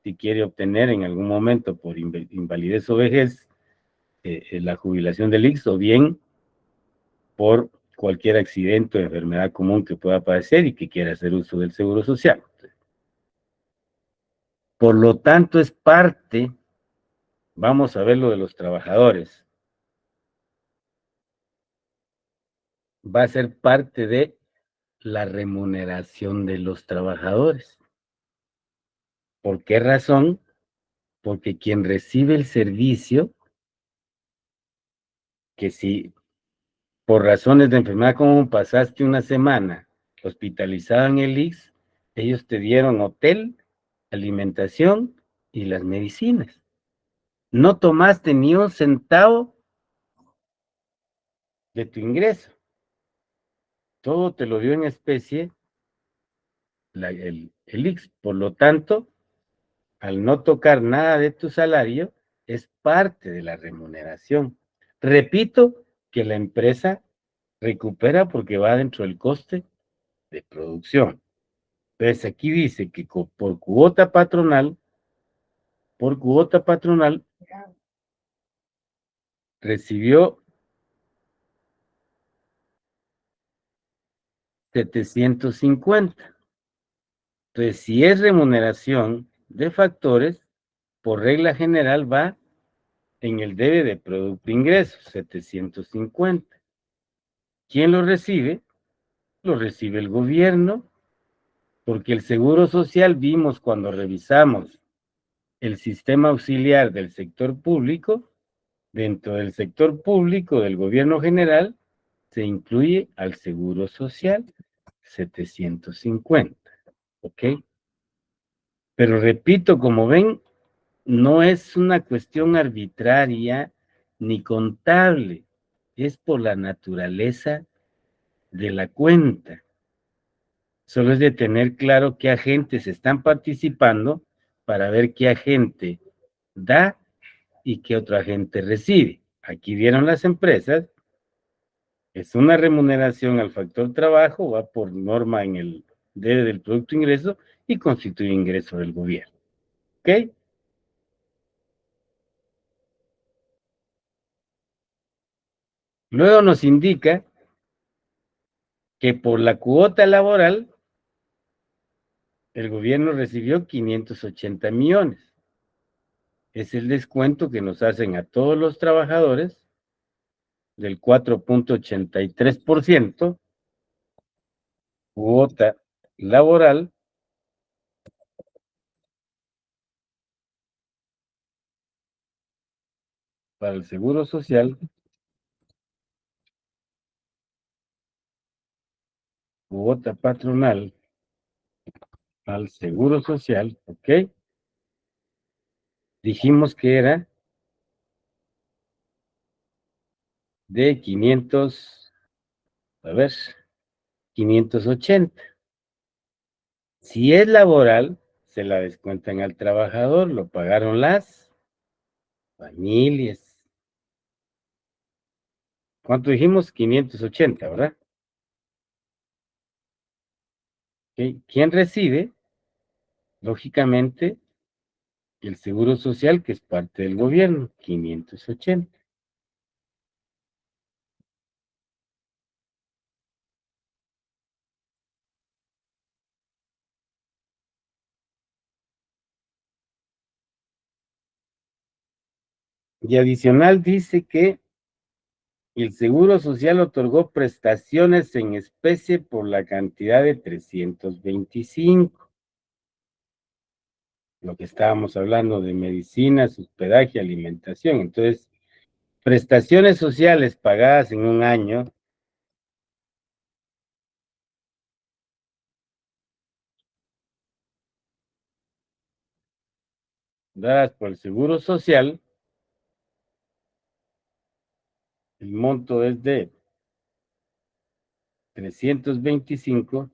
si quiere obtener en algún momento por invalidez o vejez la jubilación del IX, o bien por cualquier accidente o enfermedad común que pueda padecer y que quiera hacer uso del seguro social. Por lo tanto, es parte, vamos a ver lo de los trabajadores, va a ser parte de la remuneración de los trabajadores. ¿Por qué razón? Porque quien recibe el servicio, que si por razones de enfermedad común pasaste una semana hospitalizado en el IX, ellos te dieron hotel, alimentación y las medicinas. No tomaste ni un centavo de tu ingreso. Todo te lo dio en especie el IX. Por lo tanto, al no tocar nada de tu salario, es parte de la remuneración. Repito que la empresa recupera porque va dentro del coste de producción. Entonces aquí dice que por cuota patronal recibió 750. Entonces, si es remuneración de factores, por regla general va en el debe de producto ingresos, 750. ¿Quién lo recibe? Lo recibe el gobierno, porque el Seguro Social, vimos cuando revisamos el sistema auxiliar del sector público, dentro del sector público del gobierno general, se incluye al Seguro Social, 750, ¿ok? Pero repito, como ven, no es una cuestión arbitraria ni contable, es por la naturaleza de la cuenta. Solo es de tener claro qué agentes están participando para ver qué agente da y qué otro agente recibe. Aquí vieron las empresas, es una remuneración al factor trabajo, va por norma en el debe del producto ingreso y constituye ingreso del gobierno. ¿Ok? Luego nos indica que por la cuota laboral el gobierno recibió 580 millones. Es el descuento que nos hacen a todos los trabajadores del 4.83%, cuota laboral, para el Seguro Social, cuota patronal al Seguro Social, ¿ok? Dijimos que era de 580. Si es laboral, se la descuentan al trabajador, lo pagaron las familias. ¿Cuánto dijimos? 580, ¿verdad? ¿Okay? ¿Quién recibe? Lógicamente, el Seguro Social, que es parte del gobierno, 580. Y adicional dice que el Seguro Social otorgó prestaciones en especie por la cantidad de 325. Lo que estábamos hablando de medicinas, hospedaje, alimentación. Entonces, prestaciones sociales pagadas en un año dadas por el Seguro Social, el monto es de 325,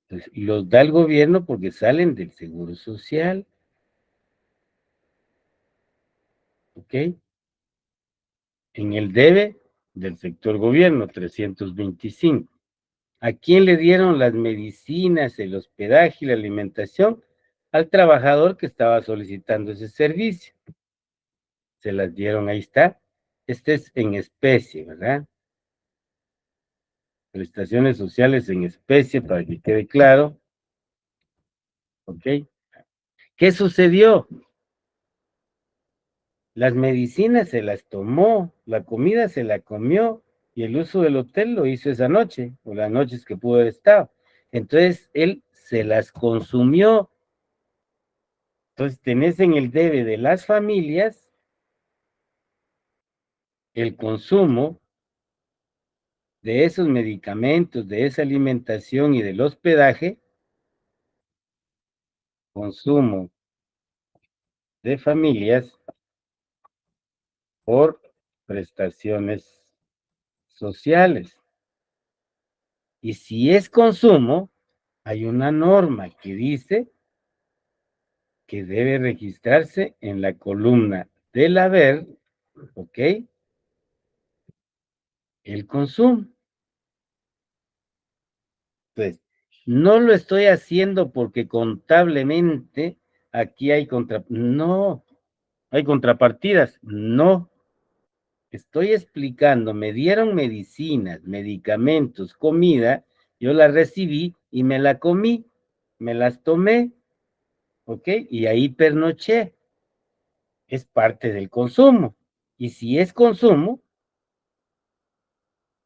pues, los da el gobierno porque salen del Seguro Social, ¿ok? En el debe del sector gobierno, 325. ¿A quién le dieron las medicinas, el hospedaje y la alimentación? Al trabajador que estaba solicitando ese servicio. Se las dieron, ahí está. Este es en especie, ¿verdad? Prestaciones sociales en especie, para que quede claro. ¿Ok? ¿Qué sucedió? Las medicinas se las tomó, la comida se la comió, y el uso del hotel lo hizo esa noche, o las noches que pudo haber estado. Entonces, él se las consumió. Entonces, tenés en el debe de las familias el consumo de esos medicamentos, de esa alimentación y del hospedaje, consumo de familias por prestaciones sociales. Y si es consumo, hay una norma que dice que debe registrarse en la columna del haber, ¿ok? El consumo. Pues, no lo estoy haciendo porque contablemente aquí hay no, hay contrapartidas, no. Estoy explicando, me dieron medicinas, medicamentos, comida, yo la recibí y me la comí, me las tomé, ¿ok? Y ahí pernoché. Es parte del consumo. Y si es consumo,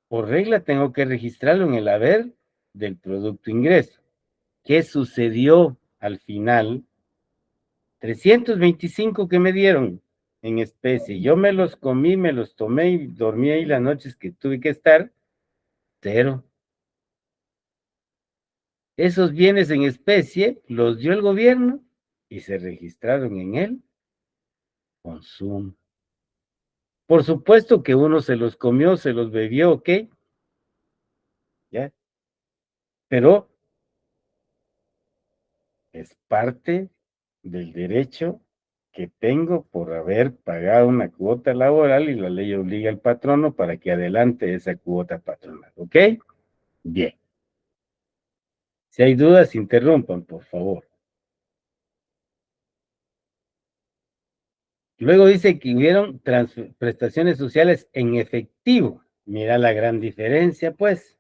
por regla tengo que registrarlo en el haber del producto ingreso. ¿Qué sucedió al final? 325 que me dieron en especie. Yo me los comí, me los tomé y dormí ahí las noches que tuve que estar, 0. Esos bienes en especie los dio el gobierno y se registraron en el consumo. Por supuesto que uno se los comió, se los bebió, ¿ok? ¿Ya? Pero es parte del derecho que tengo por haber pagado una cuota laboral y la ley obliga al patrono para que adelante esa cuota patronal, ¿ok? Bien. Si hay dudas, interrumpan, por favor. Luego dice que hubieron prestaciones sociales en efectivo. Mira la gran diferencia, pues.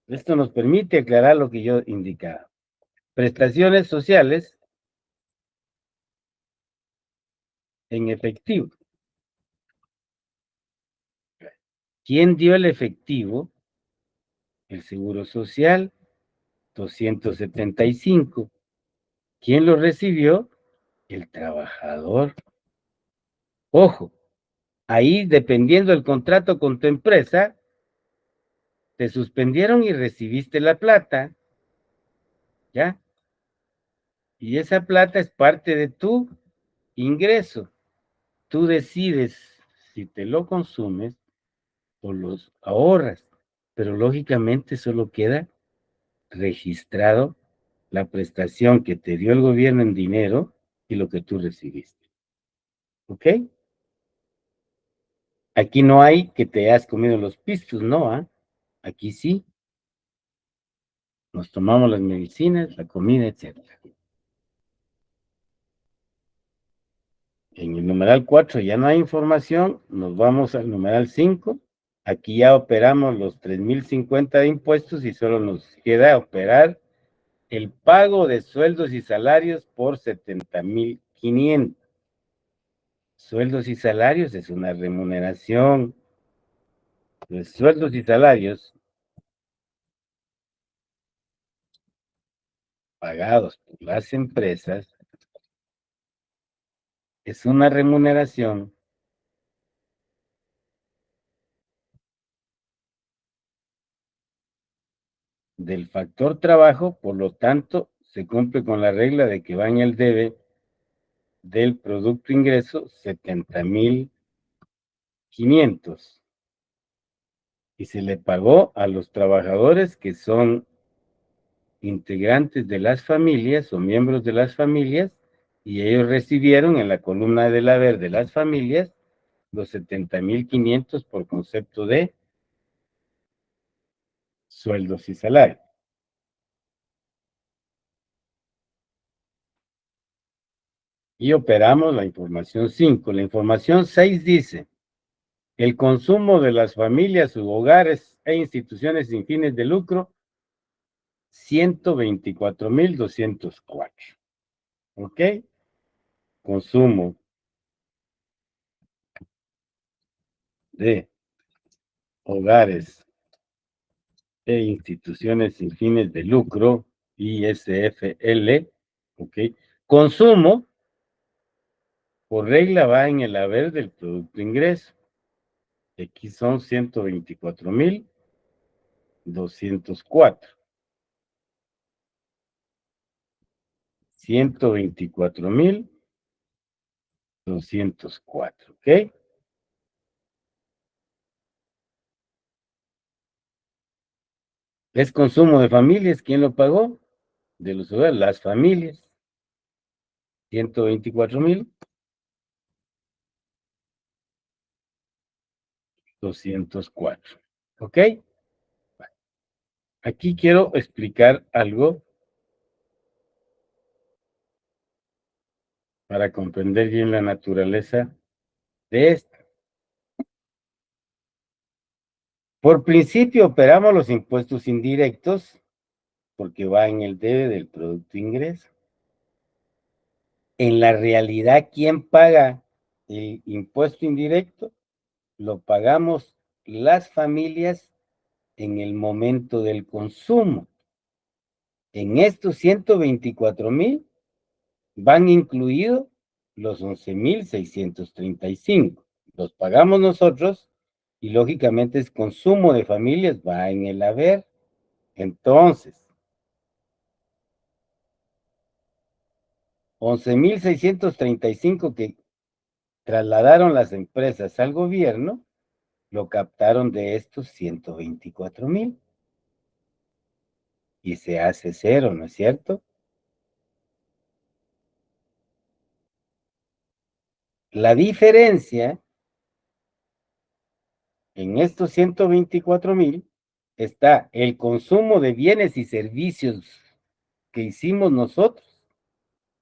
Esto nos permite aclarar lo que yo indicaba. Prestaciones sociales en efectivo. ¿Quién dio el efectivo? El Seguro Social, 275. ¿Quién lo recibió? El trabajador. Ojo, ahí dependiendo del contrato con tu empresa, te suspendieron y recibiste la plata, ¿ya? Y esa plata es parte de tu ingreso. Tú decides si te lo consumes o los ahorras, pero lógicamente solo queda registrado la prestación que te dio el gobierno en dinero y lo que tú recibiste. ¿Ok? Aquí no hay que te has comido los pistos, ¿no? ¿Ah? Aquí sí. Nos tomamos las medicinas, la comida, etc. En el numeral 4 ya no hay información, nos vamos al numeral 5. Aquí ya operamos los 3,050 de impuestos y solo nos queda operar el pago de sueldos y salarios por 70,500. Sueldos y salarios es una remuneración. Los sueldos y salarios pagados por las empresas es una remuneración del factor trabajo, por lo tanto, se cumple con la regla de que va en el debe del producto ingreso 70,500 y se le pagó a los trabajadores que son integrantes de las familias o miembros de las familias y ellos recibieron en la columna del haber de las familias los 70,500 por concepto de sueldos y salarios. Y operamos la información 5. La información 6 dice, el consumo de las familias, sus hogares e instituciones sin fines de lucro, 124,204. ¿Ok? Consumo de hogares e instituciones sin fines de lucro, ISFL, ¿ok? Consumo, por regla, va en el haber del producto ingreso. Aquí son 124,204. 124,204, ¿ok? Es consumo de familias. ¿Quién lo pagó? De los hogares, las familias. 124,204. ¿Ok? Aquí quiero explicar algo para comprender bien la naturaleza de esto. Por principio operamos los impuestos indirectos porque va en el debe del producto ingreso. En la realidad, ¿quién paga el impuesto indirecto? Lo pagamos las familias en el momento del consumo. En estos 124,000 van incluidos los 11,635. Los pagamos nosotros y lógicamente es consumo de familias, va en el haber. Entonces, 11,635 que trasladaron las empresas al gobierno, lo captaron de estos 124,000. Y se hace cero, ¿no es cierto? La diferencia en estos 124,000 está el consumo de bienes y servicios que hicimos nosotros,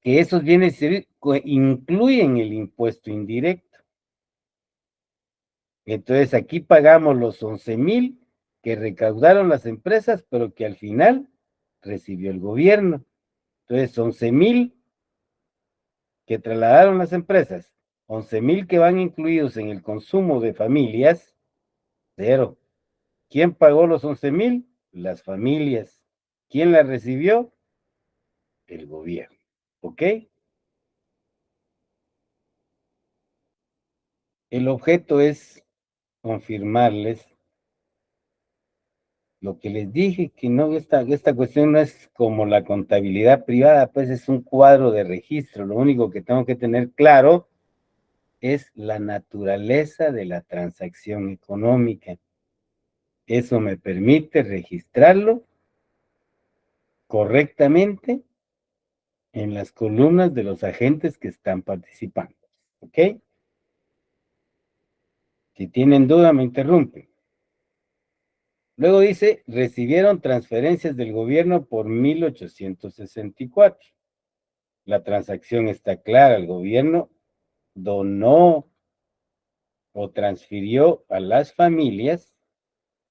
que esos bienes y servicios incluyen el impuesto indirecto. Entonces aquí pagamos los 11,000 que recaudaron las empresas, pero que al final recibió el gobierno. Entonces 11,000 que trasladaron las empresas, 11,000 que van incluidos en el consumo de familias, cero. ¿Quién pagó los 11,000? Las familias. ¿Quién las recibió? El gobierno. ¿Ok? El objeto es confirmarles lo que les dije, que no, esta cuestión no es como la contabilidad privada, pues es un cuadro de registro. Lo único que tengo que tener claro es la naturaleza de la transacción económica. Eso me permite registrarlo correctamente en las columnas de los agentes que están participando. ¿Ok? Si tienen duda, me interrumpen. Luego dice, recibieron transferencias del gobierno por 1,864. La transacción está clara, el gobierno donó o transfirió a las familias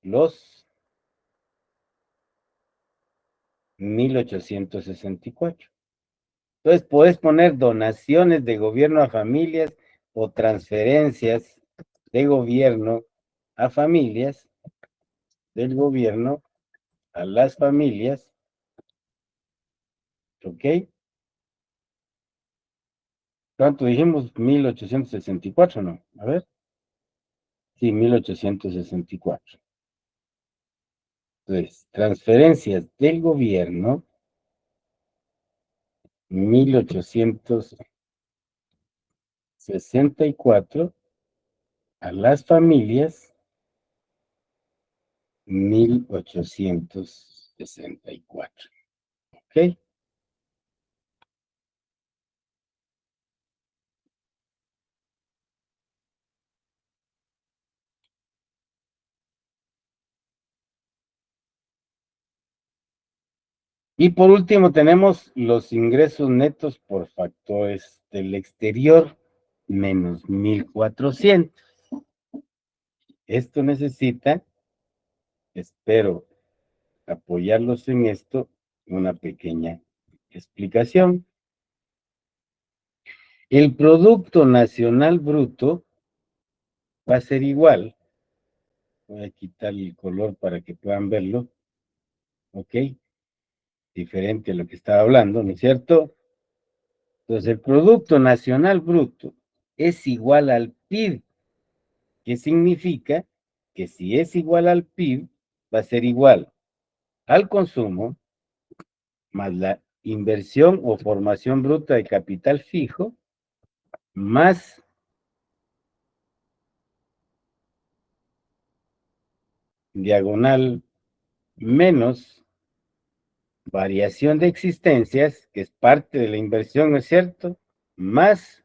los 1,864. Entonces, puedes poner donaciones de gobierno a familias o transferencias de gobierno a familias, del gobierno a las familias, ¿ok? ¿Cuánto dijimos? 1,864, ¿no? A ver. Sí, 1,864. Entonces, transferencias del gobierno, 1,864 a las familias, 1,864. ¿Ok? Y por último tenemos los ingresos netos por factores del exterior, menos 1,400. Esto necesita, espero apoyarlos en esto, una pequeña explicación. El Producto Nacional Bruto va a ser igual. Voy a quitar el color para que puedan verlo. ¿Ok? Diferente a lo que estaba hablando, ¿no es cierto? Entonces, el Producto Nacional Bruto es igual al PIB. ¿Qué significa? Que si es igual al PIB, va a ser igual al consumo más la inversión o formación bruta de capital fijo más diagonal menos variación de existencias, que es parte de la inversión, ¿no es cierto? Más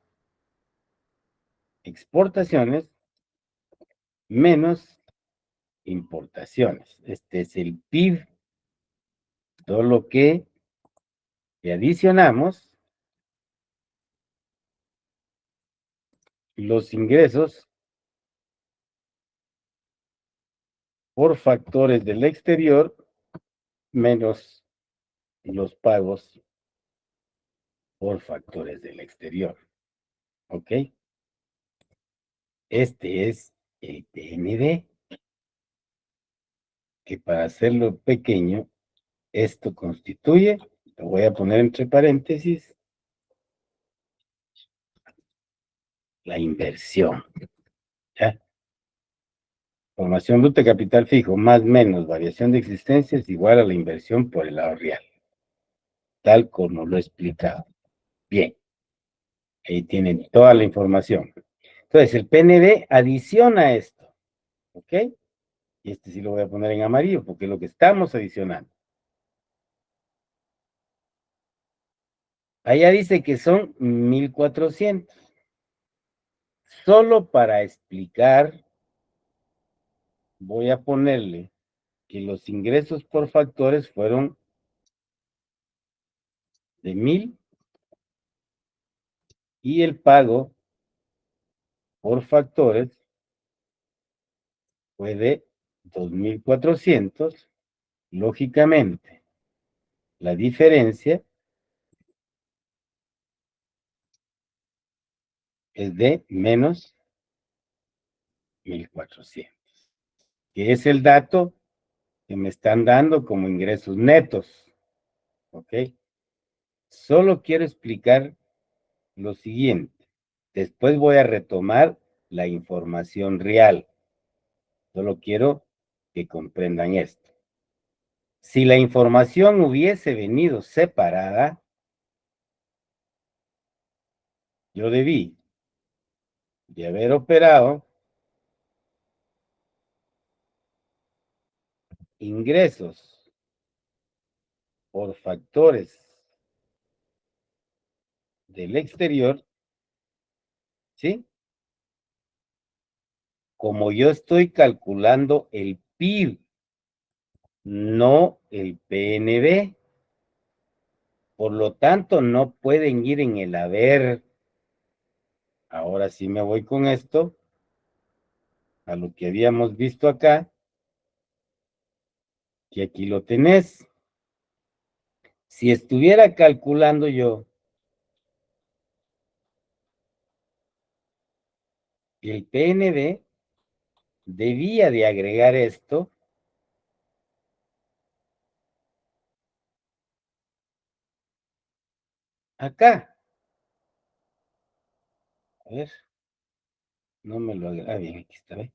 exportaciones menos importaciones. Este es el PIB. Todo lo que le adicionamos los ingresos por factores del exterior menos los pagos por factores del exterior. ¿Ok? Este es el PNB, que para hacerlo pequeño, esto constituye, lo voy a poner entre paréntesis, la inversión. ¿Ya? Formación bruta de capital fijo más menos variación de existencia es igual a la inversión por el lado real, tal como lo he explicado. Bien, ahí tienen toda la información. Entonces, el PNB adiciona esto, ¿ok? Y este sí lo voy a poner en amarillo porque es lo que estamos adicionando. Allá dice que son 1,400. Solo para explicar, voy a ponerle que los ingresos por factores fueron de 1,000 y el pago por factores fue de 2,400. Lógicamente, la diferencia es de menos 1,400, que es el dato que me están dando como ingresos netos. ¿Ok? Solo quiero explicar lo siguiente. Después voy a retomar la información real. Solo quiero que comprendan esto. Si la información hubiese venido separada, yo debí de haber operado ingresos por factores del exterior, ¿sí? Como yo estoy calculando el PIB, no el PNB. Por lo tanto, no pueden ir en el haber. Ahora sí me voy con esto, a lo que habíamos visto acá, que aquí lo tenés. Si estuviera calculando yo el PNB, debía de agregar esto acá. A ver, no me lo agrega. Ah, bien, aquí está, ¿ve?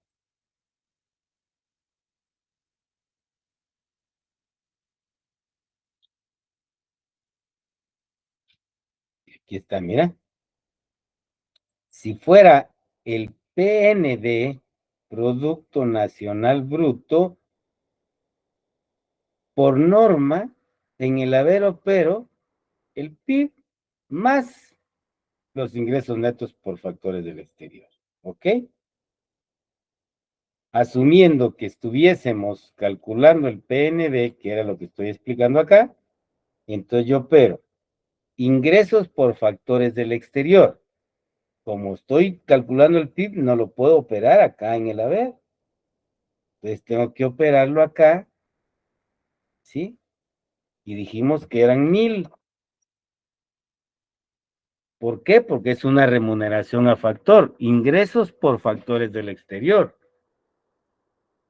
Aquí está, mira. Si fuera el PNB, Producto Nacional Bruto, por norma, en el haber opero, el PIB más los ingresos netos por factores del exterior. ¿Ok? Asumiendo que estuviésemos calculando el PNB, que era lo que estoy explicando acá, Entonces yo opero ingresos por factores del exterior. Como estoy calculando el PIB, no lo puedo operar acá en el haber. Entonces tengo que operarlo acá, ¿sí? Y dijimos que eran 1000. ¿Por qué? Porque es una remuneración a factor, ingresos por factores del exterior.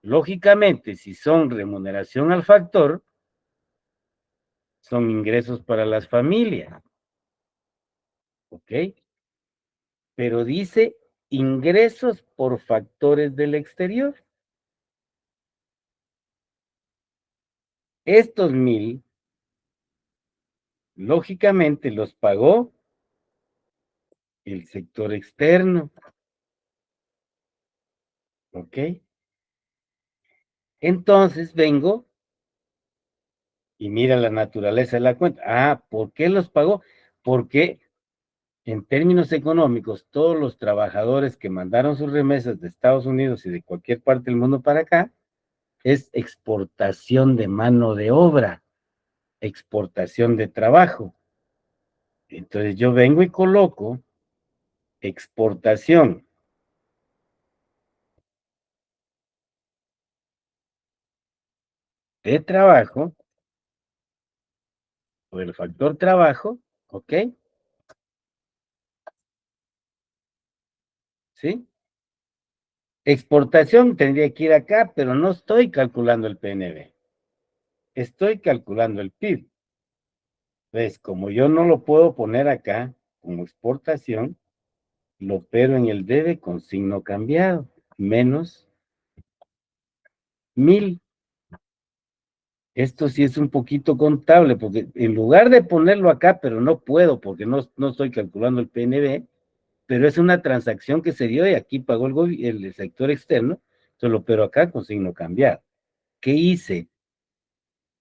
Lógicamente, si son remuneración al factor, son ingresos para las familias. ¿Ok? Pero dice ingresos por factores del exterior. Estos 1000, lógicamente, los pagó el sector externo. ¿Ok? Entonces vengo y mira la naturaleza de la cuenta. Ah, ¿por qué los pagó? Porque en términos económicos, todos los trabajadores que mandaron sus remesas de Estados Unidos y de cualquier parte del mundo para acá, es exportación de mano de obra, exportación de trabajo. Entonces yo vengo y coloco exportación de trabajo, o el factor trabajo, ¿ok? ¿Sí? Exportación tendría que ir acá, pero no estoy calculando el PNB. Estoy calculando el PIB. Pues como yo no lo puedo poner acá como exportación, lo opero en el debe con signo cambiado, menos 1000. Esto sí es un poquito contable, porque en lugar de ponerlo acá, pero no puedo porque no estoy calculando el PNB, pero es una transacción que se dio y aquí pagó el sector externo, entonces lo opero acá con signo cambiado. ¿Qué hice?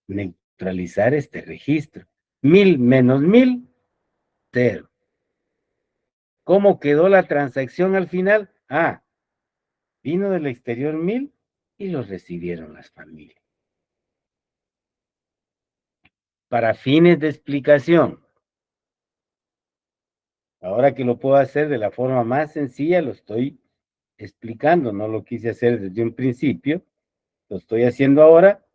Neutralizar este registro. 1000 menos 1000, 0. ¿Cómo quedó la transacción al final? Ah, vino del exterior 1000 y los recibieron las familias. Para fines de explicación, ahora que lo puedo hacer de la forma más sencilla, lo estoy explicando, no lo quise hacer desde un principio, lo estoy haciendo ahora,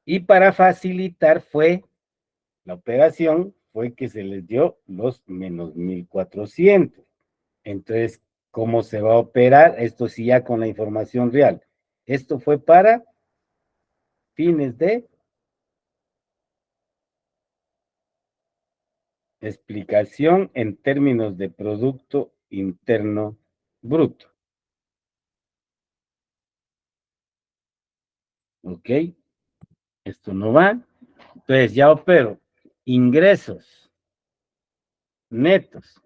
y para facilitar la operación fue que se les dio los menos 1400. Entonces, ¿cómo se va a operar? Esto sí ya con la información real. Esto fue para fines de explicación en términos de Producto Interno Bruto. ¿Ok? Esto no va. Entonces ya opero ingresos netos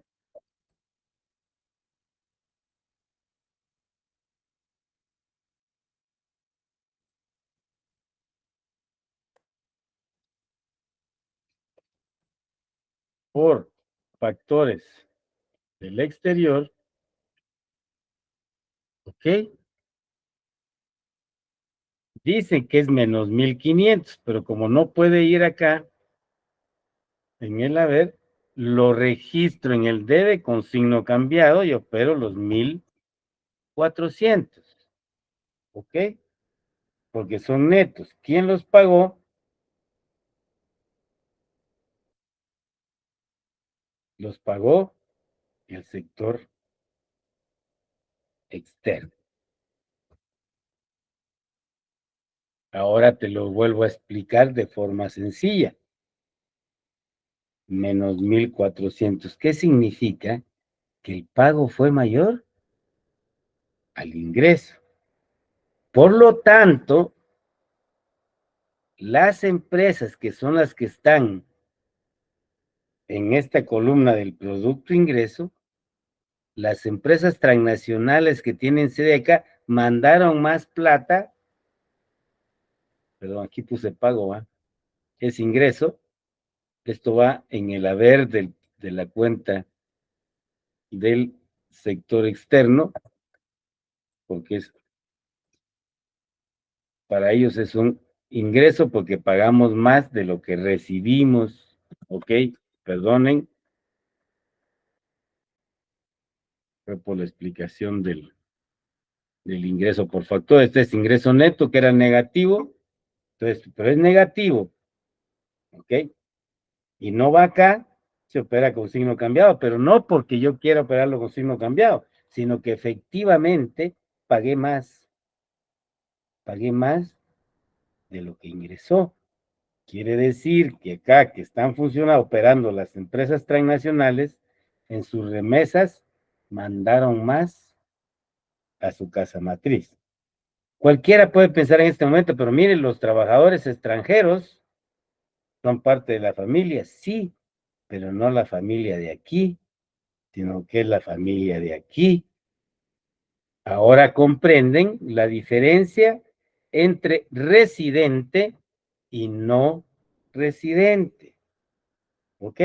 por factores del exterior. ¿Ok? Dicen que es menos 1500, pero como no puede ir acá, en el haber, lo registro en el debe con signo cambiado y opero los 1400. ¿Ok? Porque son netos. ¿Quién los pagó? Los pagó el sector externo. Ahora te lo vuelvo a explicar de forma sencilla. Menos 1400. ¿Qué significa? Que el pago fue mayor al ingreso. Por lo tanto, las empresas que son las que están en esta columna del producto ingreso, las empresas transnacionales que tienen sede acá mandaron más plata, perdón, aquí puse pago, ¿va? Es ingreso, esto va en el haber de la cuenta del sector externo, porque para ellos es un ingreso porque pagamos más de lo que recibimos, ¿ok? Perdonen. Fue por la explicación del ingreso por factor. Este es ingreso neto, que era negativo. Entonces, pero es negativo, ¿ok? Y no va acá, se opera con signo cambiado, pero no porque yo quiera operarlo con signo cambiado, sino que efectivamente pagué más de lo que ingresó. Quiere decir que acá que están funcionando, operando las empresas transnacionales, en sus remesas mandaron más a su casa matriz. Cualquiera puede pensar en este momento, pero miren, los trabajadores extranjeros son parte de la familia, sí, pero no la familia de aquí, sino que es la familia de aquí. Ahora comprenden la diferencia entre residente y no residente. ¿Ok?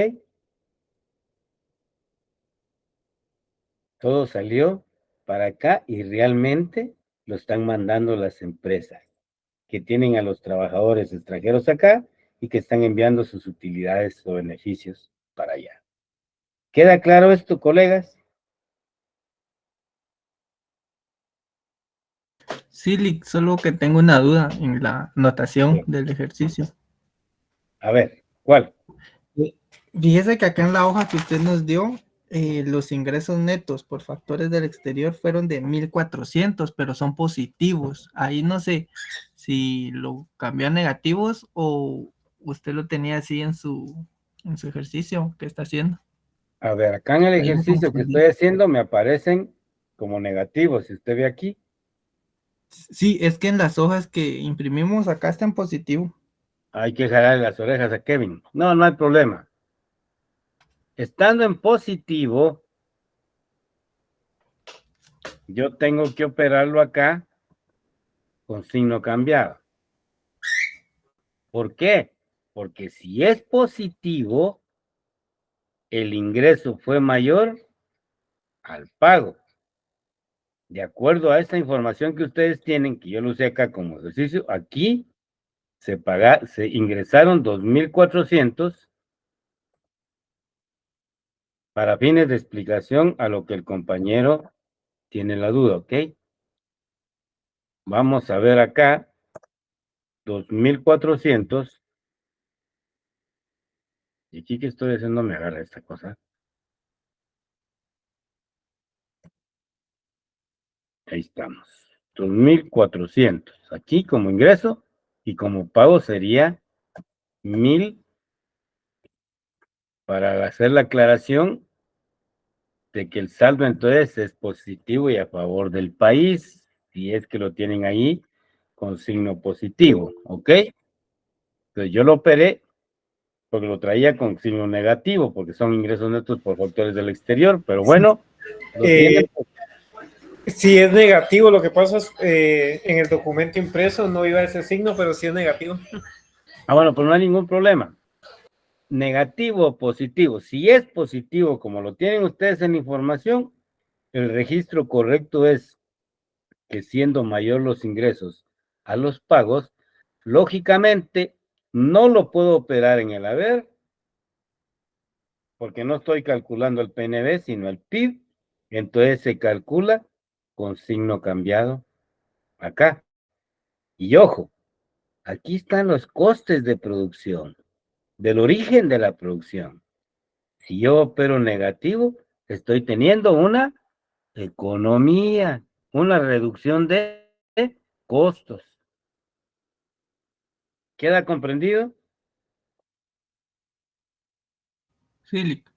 Todo salió para acá y realmente lo están mandando las empresas que tienen a los trabajadores extranjeros acá y que están enviando sus utilidades o beneficios para allá. ¿Queda claro esto, colegas? Sí, Lick, solo que tengo una duda en la notación Sí. del ejercicio. A ver, ¿cuál? Fíjese que acá en la hoja que usted nos dio, los ingresos netos por factores del exterior fueron de 1,400, pero son positivos. Ahí no sé si lo cambió a negativos o usted lo tenía así en su ejercicio que está haciendo. A ver, acá en el Ahí me ejercicio que confundí. estoy haciendo me aparecen como negativos. Si usted ve aquí, Sí, es que en las hojas que imprimimos acá está en positivo. hay que jalar las orejas a Kevin. No, no hay problema. Estando en positivo, yo tengo que operarlo acá con signo cambiado. ¿Por qué? Porque si es positivo, el ingreso fue mayor al pago. De acuerdo a esta información que ustedes tienen, que yo lo usé acá como ejercicio, aquí se ingresaron 2,400 para fines de explicación a lo que el compañero tiene la duda, ¿ok? Vamos a ver acá, 2,400. ¿Y aquí qué estoy haciendo? Me agarra esta cosa. Ahí estamos. 2,400. Aquí como ingreso y como pago sería 1,000 para hacer la aclaración de que el saldo entonces es positivo y a favor del país, si es que lo tienen ahí con signo positivo, ¿ok? Entonces yo lo operé porque lo traía con signo negativo, porque son ingresos netos por factores del exterior, pero bueno, lo tienen. Si es negativo, lo que pasa es en el documento impreso no iba ese signo, pero sí es negativo. Bueno, pues no hay ningún problema. Negativo o positivo. Si es positivo, como lo tienen ustedes en información, el registro correcto es que siendo mayor los ingresos a los pagos, lógicamente no lo puedo operar en el haber, porque no estoy calculando el PNB, sino el PIB, entonces se calcula con signo cambiado acá. Y ojo, aquí están los costes de producción, del origen de la producción. Si yo opero negativo, estoy teniendo una economía, una reducción de costos. ¿Queda comprendido? Sí, Lick.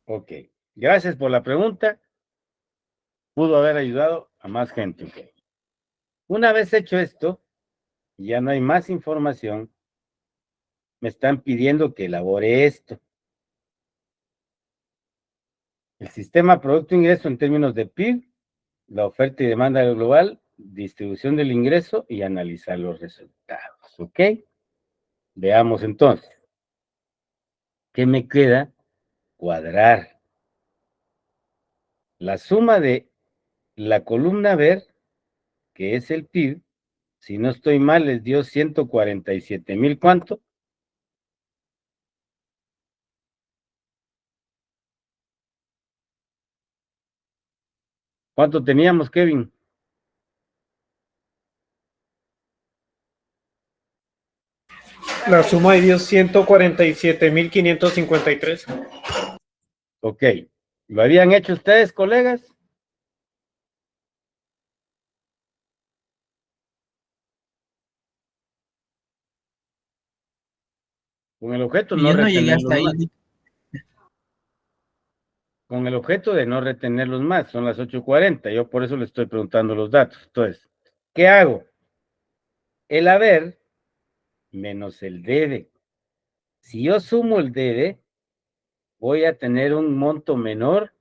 Ok. Gracias por la pregunta. Pudo haber ayudado a más gente. Okay. Una vez hecho esto, ya no hay más información. Me están pidiendo que elabore esto. El sistema producto-ingreso en términos de PIB, la oferta y demanda global, distribución del ingreso y analizar los resultados. ¿Ok? Veamos entonces. ¿Qué me queda? Cuadrar. La suma de la columna ver, que es el PIB, Si no estoy mal, les dio 147,000, ¿cuánto? ¿Cuánto teníamos, Kevin? La suma dio 147,553. Ok. ¿Lo habían hecho ustedes, colegas? Con el objeto no Yo no llegué retenerlos hasta ahí. más. Con el objeto de no retenerlos más. Son las 8:40. Yo por eso le estoy preguntando los datos. Entonces, ¿qué hago? El haber menos el debe. Si yo sumo el debe, voy a tener un monto menor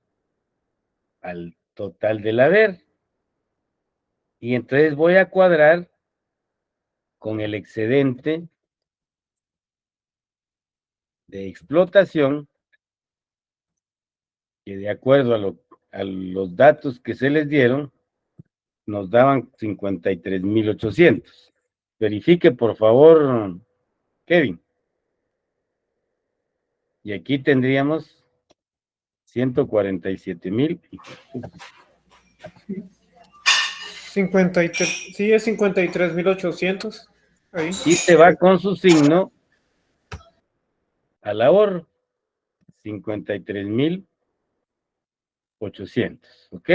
al total del haber. Y entonces voy a cuadrar con el excedente de explotación, que de acuerdo a los datos que se les dieron, nos daban 53,800. Verifique, por favor, Kevin. Y aquí tendríamos 147,000. 53, sí, es 53,800. Ahí. Y se va con su signo al ahorro. 53,800. ¿Ok?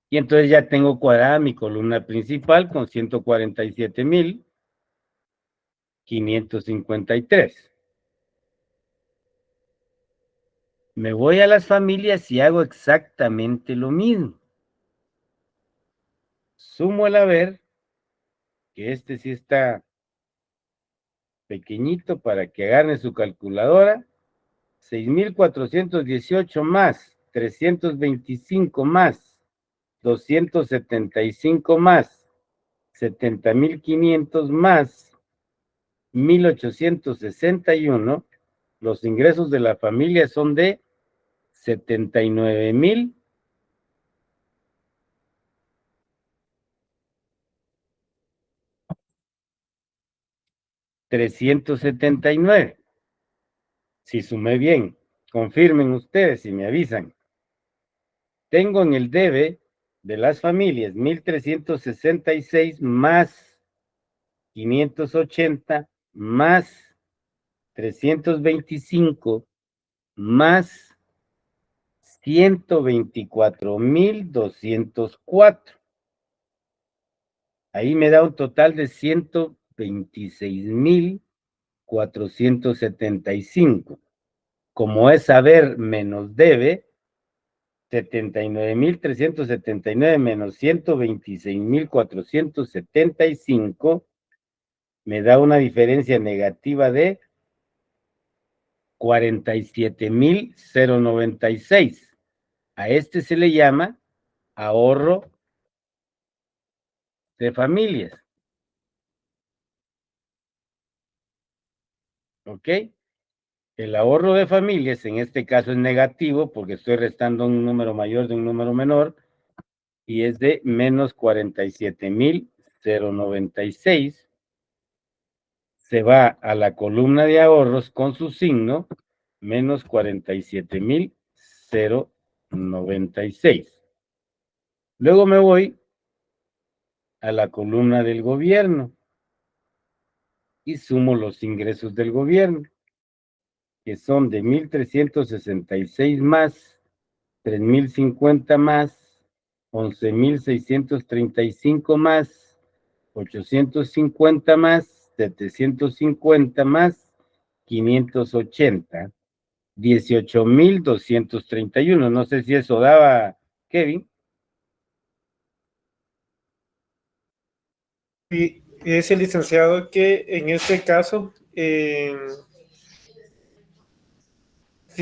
Y entonces ya tengo cuadrada mi columna principal con 147,553. Me voy a las familias y hago exactamente lo mismo. Sumo el haber, que este sí está pequeñito para que agarre su calculadora. 6,418 más 325 más 275 más 70,500 más 1,861. Los ingresos de la familia son de 79,000. $379. Si sumé bien, confirmen ustedes y me avisan. Tengo en el debe de las familias 1,366 más 580 más 325 más 124,204. Ahí me da un total de 126,475. Como es haber menos debe, 79,379 menos 126,475 me da una diferencia negativa de 47,096. A este se le llama ahorro de familias. ¿Ok? El ahorro de familias en este caso es negativo porque estoy restando un número mayor de un número menor y es de menos 47,096. Se va a la columna de ahorros con su signo menos 47,096. Luego me voy a la columna del gobierno y sumo los ingresos del gobierno, que son de 1,366 más 3,050 más 11,635 más 850 más 750 más 580, 18,231. No sé si eso daba, Kevin. Y es el licenciado que en este caso sí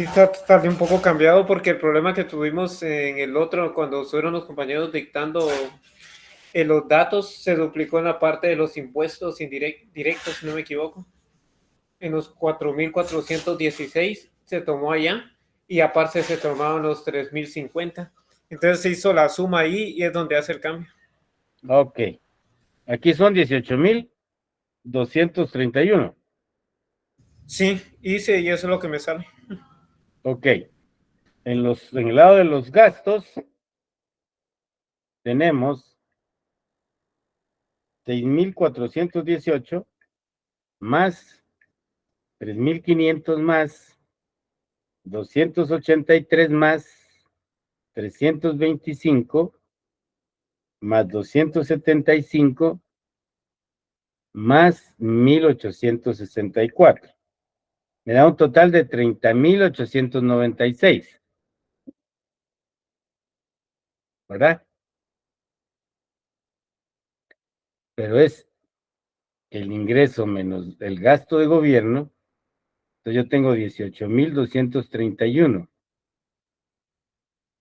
está un poco cambiado porque el problema que tuvimos en el otro, cuando fueron los compañeros dictando los datos, se duplicó en la parte de los impuestos directos, si no me equivoco. En los 4,416 se tomó allá y aparte se tomaron los 3,050. Entonces se hizo la suma ahí y es donde hace el cambio. Ok, Aquí son 18,231. Sí, hice y eso es lo que me sale. Ok. En el lado de los gastos tenemos 6,418 más 3,500 más 283 más 325 más 275 más 1,864. Me da un total de 30,896. ¿Verdad? Pero es el ingreso menos el gasto de gobierno. Entonces yo tengo 18,231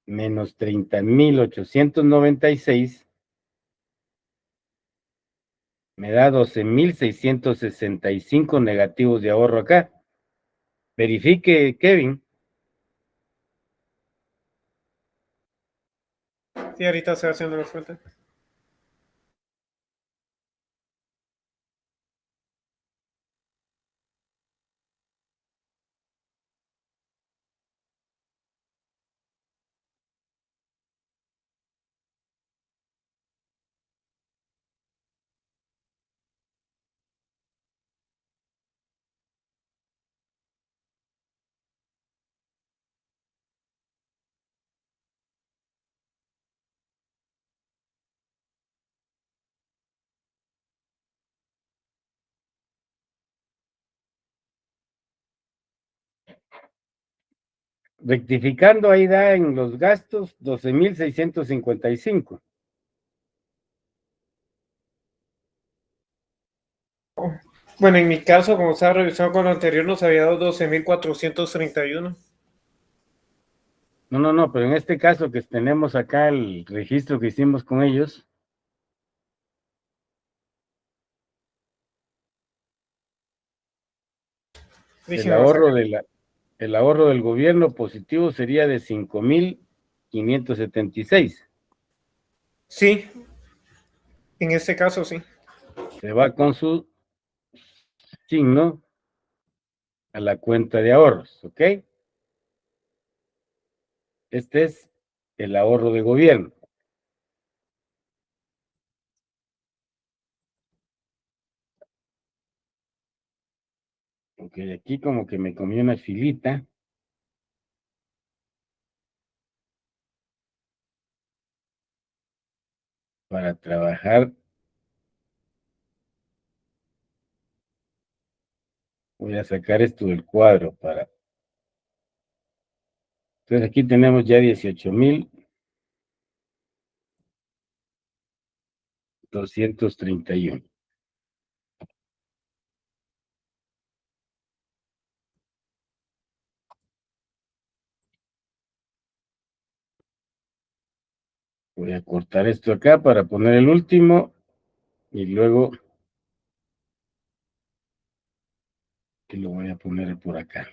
menos 30,896 me da 12,665 negativos de ahorro acá. Verifique, Kevin. Sí, ahorita se va haciendo la cuenta. Rectificando, ahí da en los gastos 12,655. Bueno, en mi caso, como estaba revisando con lo anterior, nos había dado 12,431. No, pero en este caso que tenemos acá el registro que hicimos con ellos, el ahorro el ahorro del gobierno positivo sería de 5,576. Sí, en este caso sí. Se va con su signo a la cuenta de ahorros, ¿ok? Este es el ahorro de gobierno. Ok, aquí como que me comí una filita. Para trabajar. Voy a sacar esto del cuadro para. Entonces aquí tenemos ya 18,231. Voy a cortar esto acá para poner el último y luego lo voy a poner por acá.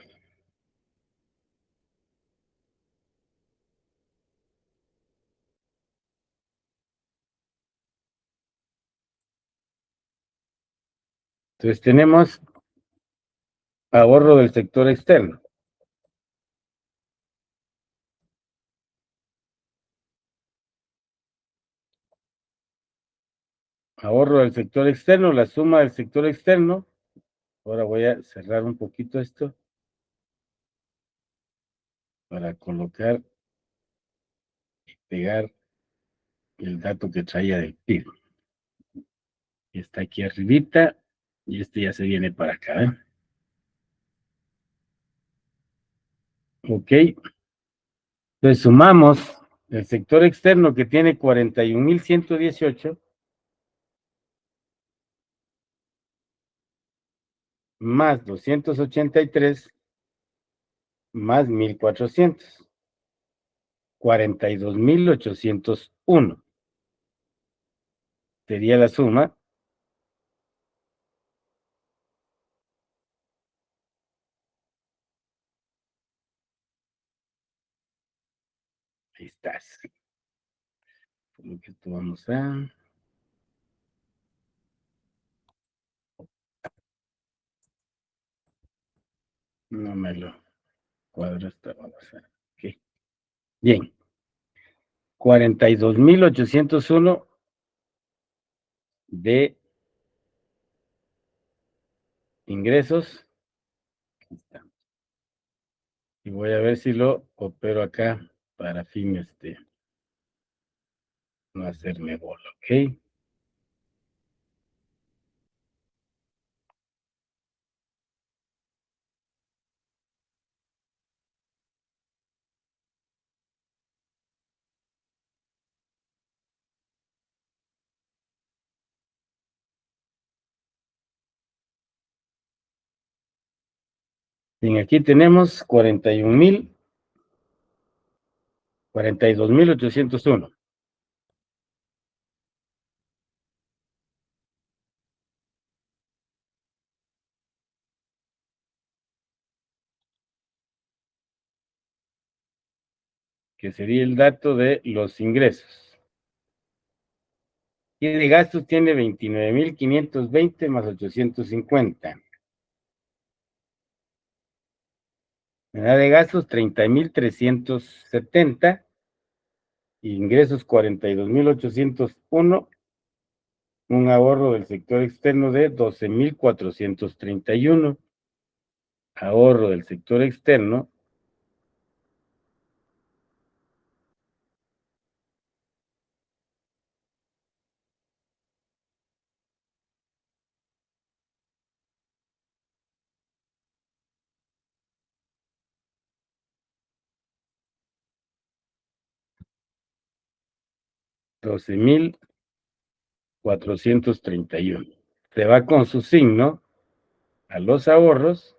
Entonces tenemos ahorro del sector externo. Ahorro del sector externo, la suma del sector externo. Ahora voy a cerrar un poquito esto para colocar y pegar el dato que traía del PIB. Está aquí arribita y este ya se viene para acá, ¿eh? Ok. Entonces sumamos el sector externo que tiene 41,118 más 283 más 1,400. 42,801 sería la suma. Ahí estás. Por lo que esto vamos a No me lo cuadro esta babosa. Ok. Bien. 42,801 de ingresos. Aquí está. Y voy a ver si lo opero acá para fines de no hacerme bola, ¿ok? Bien, aquí tenemos 42,801. Que sería el dato de los ingresos. Y de gastos tiene 29,520 más 850. Me da de gastos 30,370. Ingresos 42,801. Un ahorro del sector externo de 12,431. Ahorro del sector externo. $12,431. Se va con su signo a los ahorros.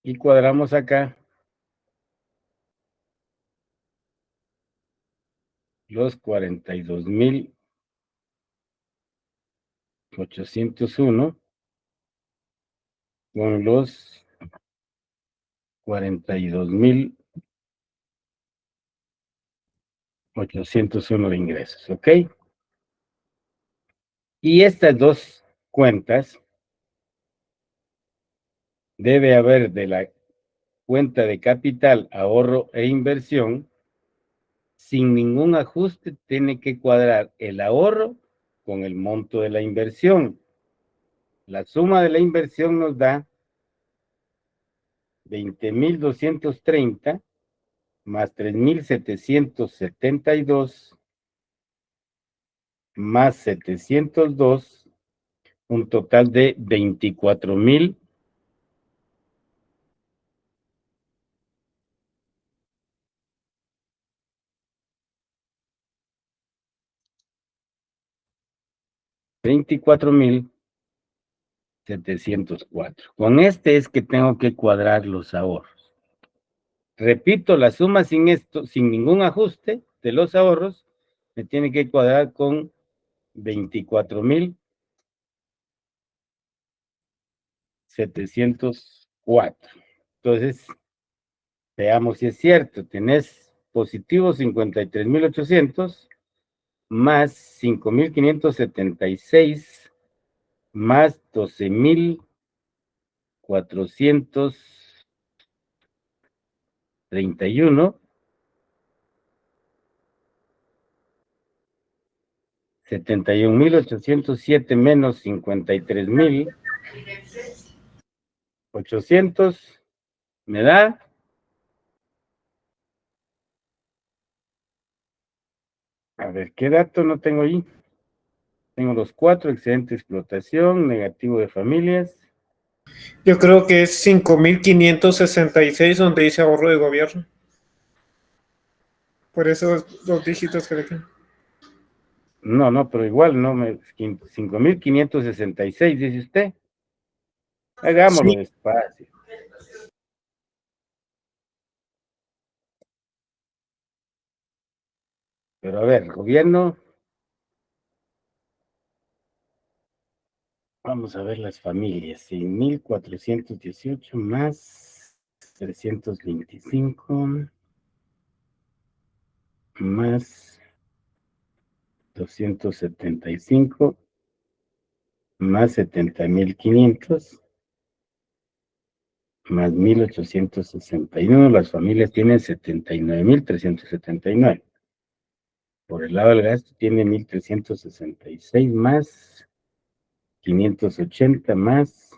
Y cuadramos acá los 42,801 con los 42,801 de ingresos, ¿ok? Y estas dos cuentas debe haber de la cuenta de capital, ahorro e inversión, sin ningún ajuste, tiene que cuadrar el ahorro con el monto de la inversión. La suma de la inversión nos da 20,230 más 3,772 más 702, un total de 24,000. $24,704. Con este es que tengo que cuadrar los ahorros. Repito, la suma sin esto, sin ningún ajuste de los ahorros, me tiene que cuadrar con 24,704. Entonces, veamos si es cierto. Tenés positivo 53,800 más 5,576 más 12,431, 71,807 menos 53,800 me da a ver, ¿qué dato no tengo ahí? Tengo los 4, excelente explotación, negativo de familias. Yo creo que es 5,566 donde dice ahorro de gobierno. Por esos dos dígitos que le quedan. No, pero igual, no, 5,566, dice usted. Hagámoslo Sí. despacio. Pero a ver, gobierno. Vamos a ver las familias. 6,418 más 325 más 275 más 70.500 más 1.861. Las familias tienen 79.379. Por el lado del gasto tiene 1.366 más 580 más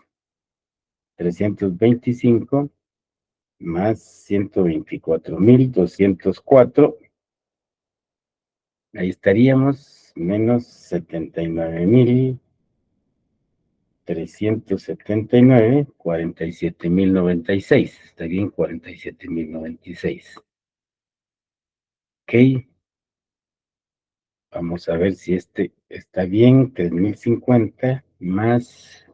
325 más 124.204. Ahí estaríamos, menos 79.379, 47.096. Estaría en 47.096. Ok. Vamos a ver si este está bien. 3.050 más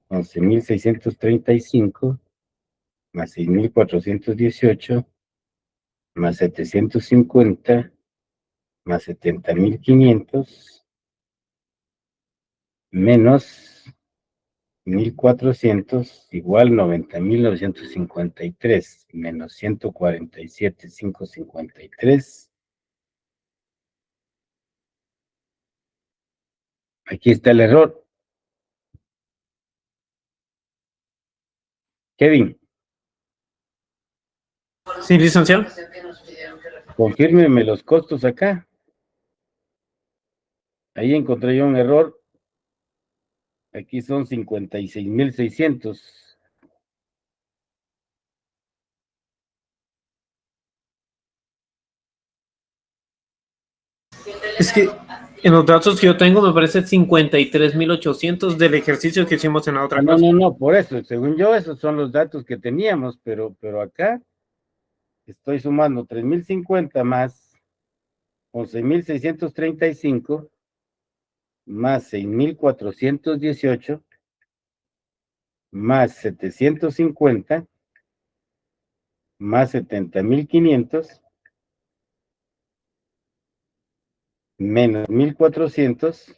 11.635 más 6.418 más 750 más 70.500 menos 1.400 igual 90.953 menos 147.553. Aquí está el error. Kevin, Sí, licenciado. confírmeme los costos acá. Ahí encontré yo un error. Aquí son 56.600. Es que en los datos que yo tengo me parece 53.800 del ejercicio que hicimos en la otra No, clase. no, por eso, según yo, esos son los datos que teníamos, pero acá estoy sumando 3.050 más 11.635 más 6.418 más 750 más 70.500 menos 1.400,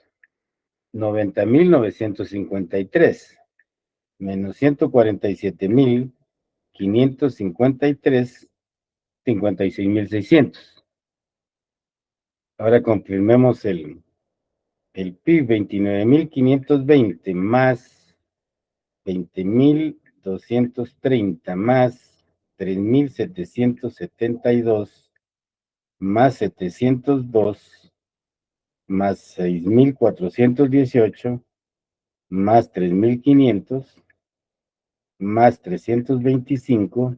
90.953 menos 147.553, 56.600. Ahora confirmemos el PIB. 29.520 más 20.230 más 3.772 más 702 más 6.418 más 3.500 más 325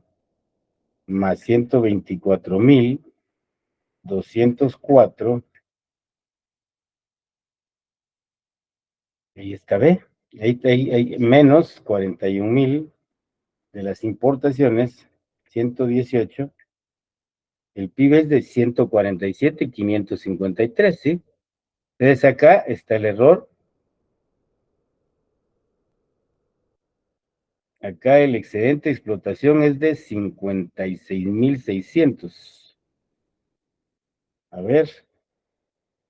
más 124.204. Ahí está, ¿ve? Ahí menos 41.000 de las importaciones, 118. El PIB es de 147.553, ¿sí? Entonces acá está el error. Acá el excedente de explotación es de 56.600. A ver,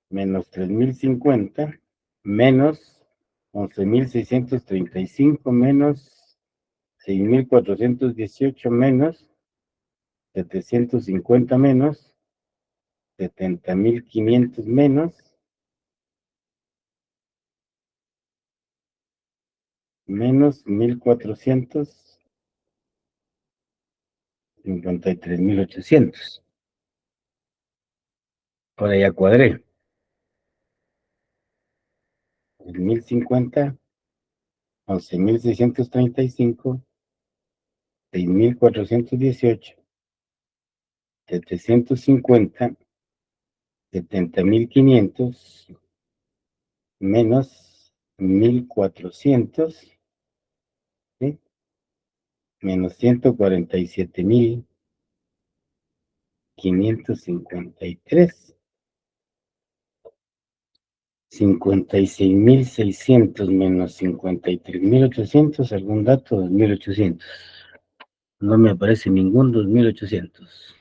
menos 3.050, menos 11.635, menos 6.418, menos 750, menos 70.500, menos 1.453.800. Ahora ya cuadré. 1.050, 11.635, 6.418, 750, 70.500, menos 1.400, ¿sí? Menos 147.553, 56.600 menos 53.800, algún dato, 2.800. No me aparece ningún 2.800.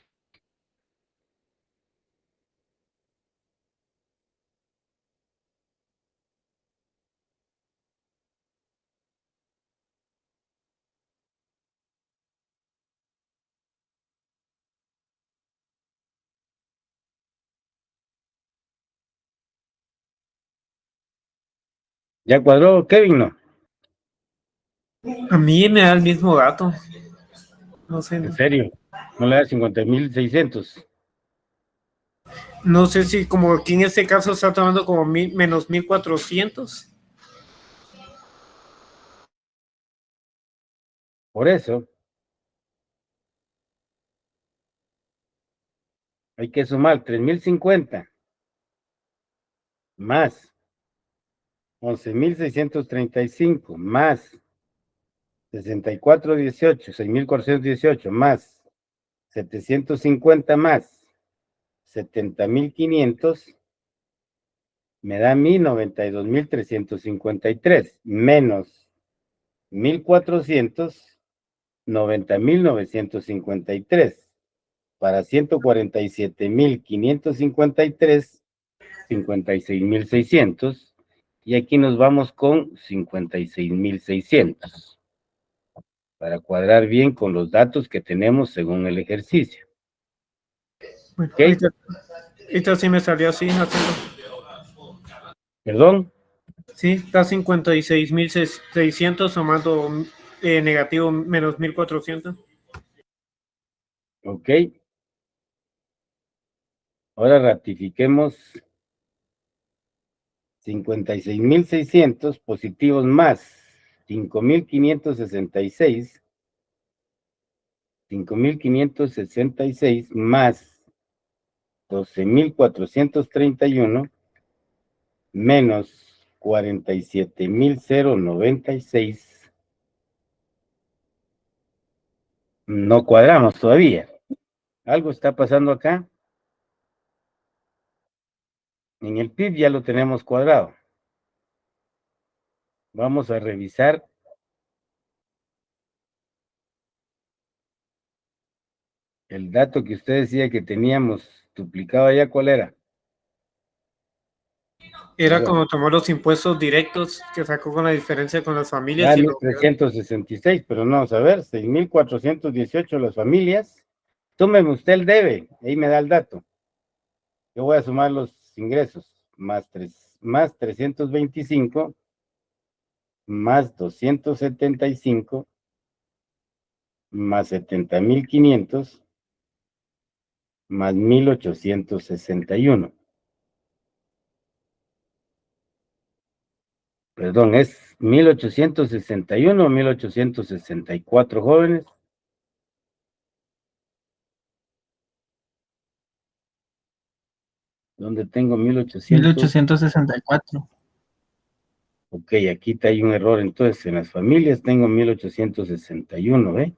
¿Ya cuadró, Kevin? No. A mí me da el mismo dato. No sé, ¿En serio? ¿No le da 50.600? no sé si como aquí en este caso está tomando como menos 1400. Por eso hay que sumar 3.050 más 11.635 más 64.18, 6.418 más 750 más 70.500 me da a mí 92.353 menos 1.400, 90.953 para 147.553, 56.600 y aquí nos vamos con 56.600 para cuadrar bien con los datos que tenemos según el ejercicio. Bueno, ¿Ok? ahorita sí me salió así, haciendo. ¿Perdón? Sí, está 56.600 sumando negativo menos 1400. Ok. Ahora ratifiquemos 56.600 positivos más 5.566 más 12.431 menos 47.096. No cuadramos todavía. Algo está pasando acá. En el PIB ya lo tenemos cuadrado. Vamos a revisar el dato que usted decía que teníamos duplicado allá. ¿Cuál era? Era Perdón. como tomó los impuestos directos que sacó con la diferencia con las familias. Ah, Y lo 1.366, pero no, vamos a ver, 6.418 las familias. Túmeme usted el debe, ahí me da el dato. Yo voy a sumar los ingresos, más 325, más 275, más 70.500, más 1.861. Perdón, es 1.861 o 1.864 jóvenes. Donde tengo 1.800. 1864. Ok, aquí está hay un error. Entonces, en las familias tengo 1.861, ¿eh?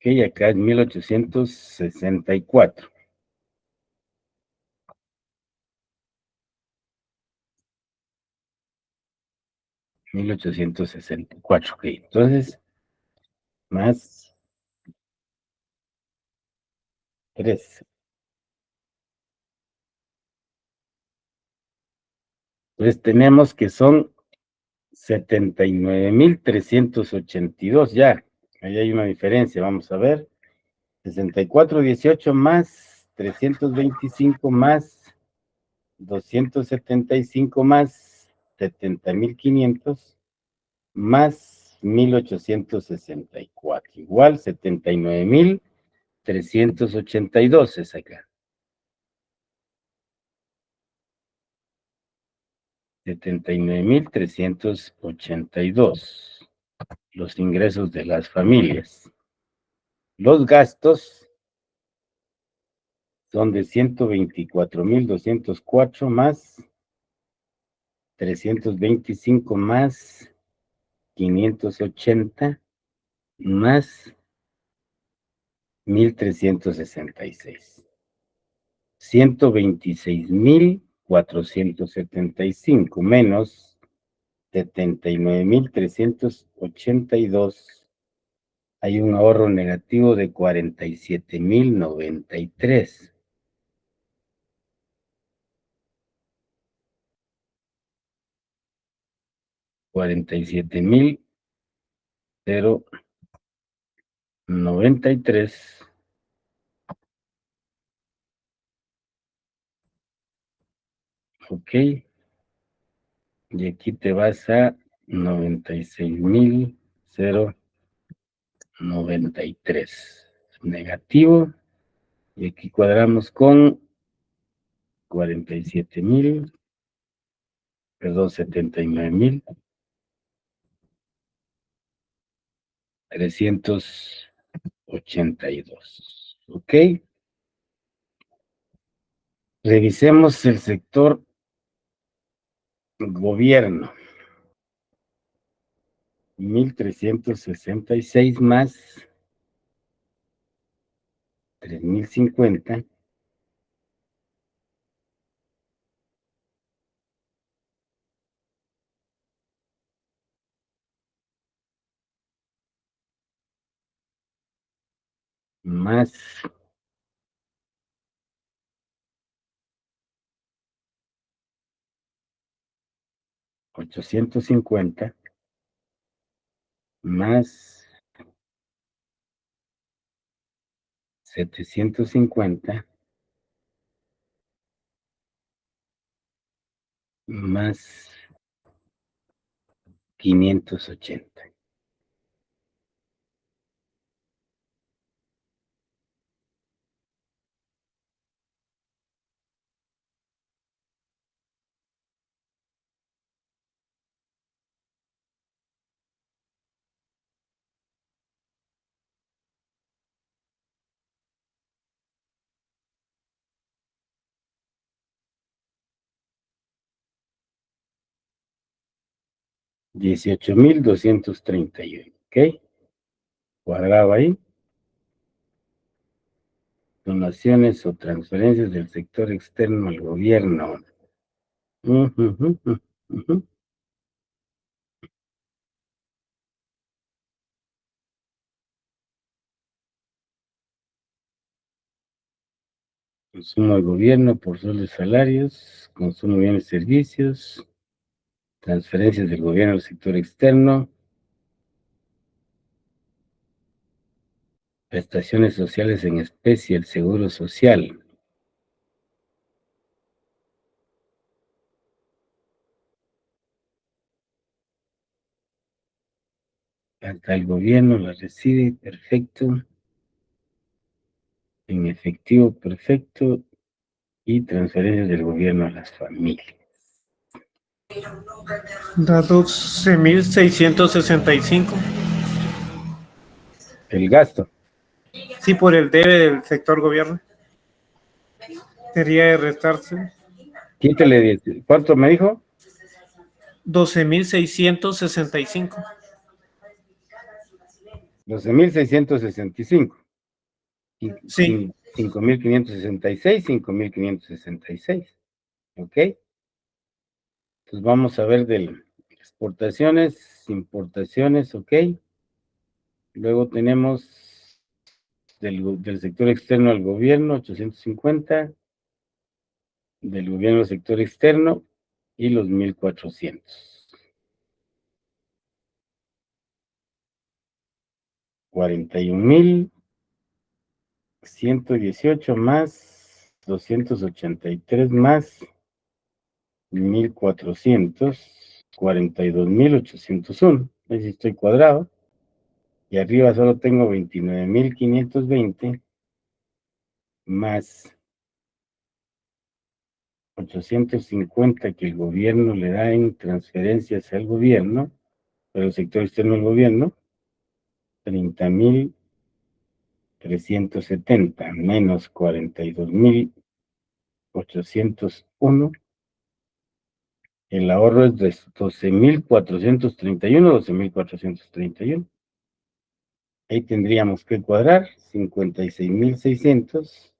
Ok, acá es 1.864. Ok, entonces, más 3. Entonces tenemos que son 79.382 ya. Ahí hay una diferencia, vamos a ver. 64.18 más 325 más 275 más 70.500 más 1.864, igual 79.382 es acá. 79.382 los ingresos de las familias. Los gastos son de 124.204 más 325 más 580 más 1.366. 126.475 menos 79.382. Hay un ahorro negativo de 47.093. $47.093 Ok. Y aquí te vas a 96,093. Negativo. Y aquí cuadramos con 47,000, perdón, 79,382. Ok. Revisemos el sector gobierno. 1,366 más 3,050 más 850 más 750 más 580. $18,231. ¿Ok? Cuadrado ahí. Donaciones o transferencias del sector externo al gobierno. Ujú, ujú, ujú. Consumo de gobierno por sueldos y salarios, consumo de bienes y servicios, transferencias del gobierno al sector externo, prestaciones sociales en especie, el seguro social. Hasta el gobierno la recibe, perfecto. En efectivo, perfecto. Y transferencias del gobierno a las familias. Da 12,665. El gasto. Sí, por el debe del sector gobierno. Debería de restarse Quítale 10. ¿Cuánto me dijo? 12,665. 12,665. Sí, 5,566, 5,566. ¿Ok? Entonces vamos a ver de exportaciones, importaciones, ¿ok? Luego tenemos del sector externo al gobierno, 850, del gobierno al sector externo y los 1,400. 41,118 más 283 más 1,400, 42,801. Ahí sí estoy cuadrado. Y arriba solo tengo 29,520 más 850 que el gobierno le da en transferencias al gobierno, pero el sector externo del gobierno, 30,370 menos 42,801. El ahorro es de 12,431, 12,431. Ahí tendríamos que cuadrar 56,600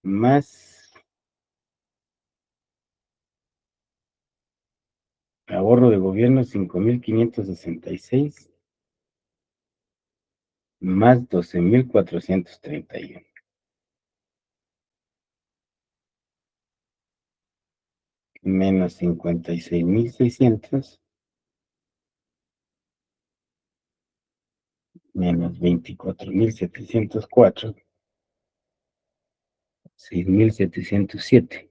más ahorro de gobierno 5,566 más 12,431. Menos 56,600 menos 24,704, 6,707.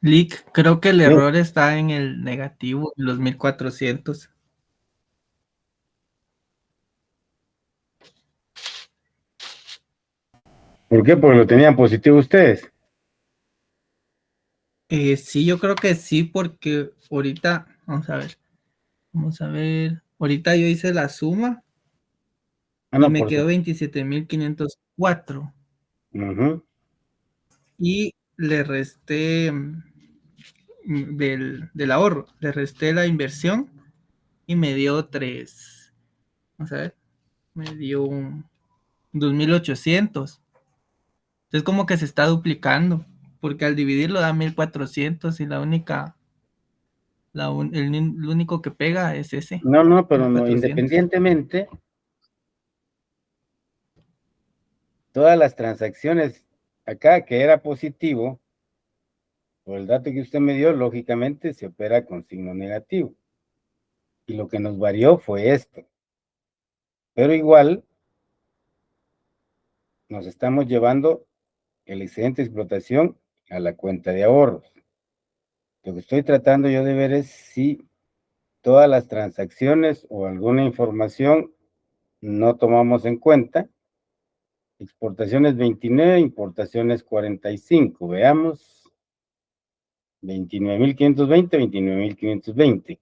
Lick, creo que el Sí. error está en el negativo, en los 1400. ¿Por qué? Porque lo tenían positivo ustedes. Sí, yo creo que sí, porque ahorita, vamos a ver, ahorita yo hice la suma Ah, y no, me por quedó supuesto. 27.504 Ujú. y le resté del ahorro, le resté la inversión y me dio 3, vamos a ver, me dio 2.800. Entonces como que se está duplicando, porque al dividirlo da 1.400 y el único que pega es ese, No, no, pero no, 1.400. independientemente, todas las transacciones acá que era positivo, por el dato que usted me dio, lógicamente se opera con signo negativo. Y lo que nos varió fue esto. Pero igual nos estamos llevando el excedente de explotación a la cuenta de ahorros. Lo que estoy tratando yo de ver es si todas las transacciones o alguna información no tomamos en cuenta. Exportaciones 29, importaciones 45. Veamos. 29.520, 29.520.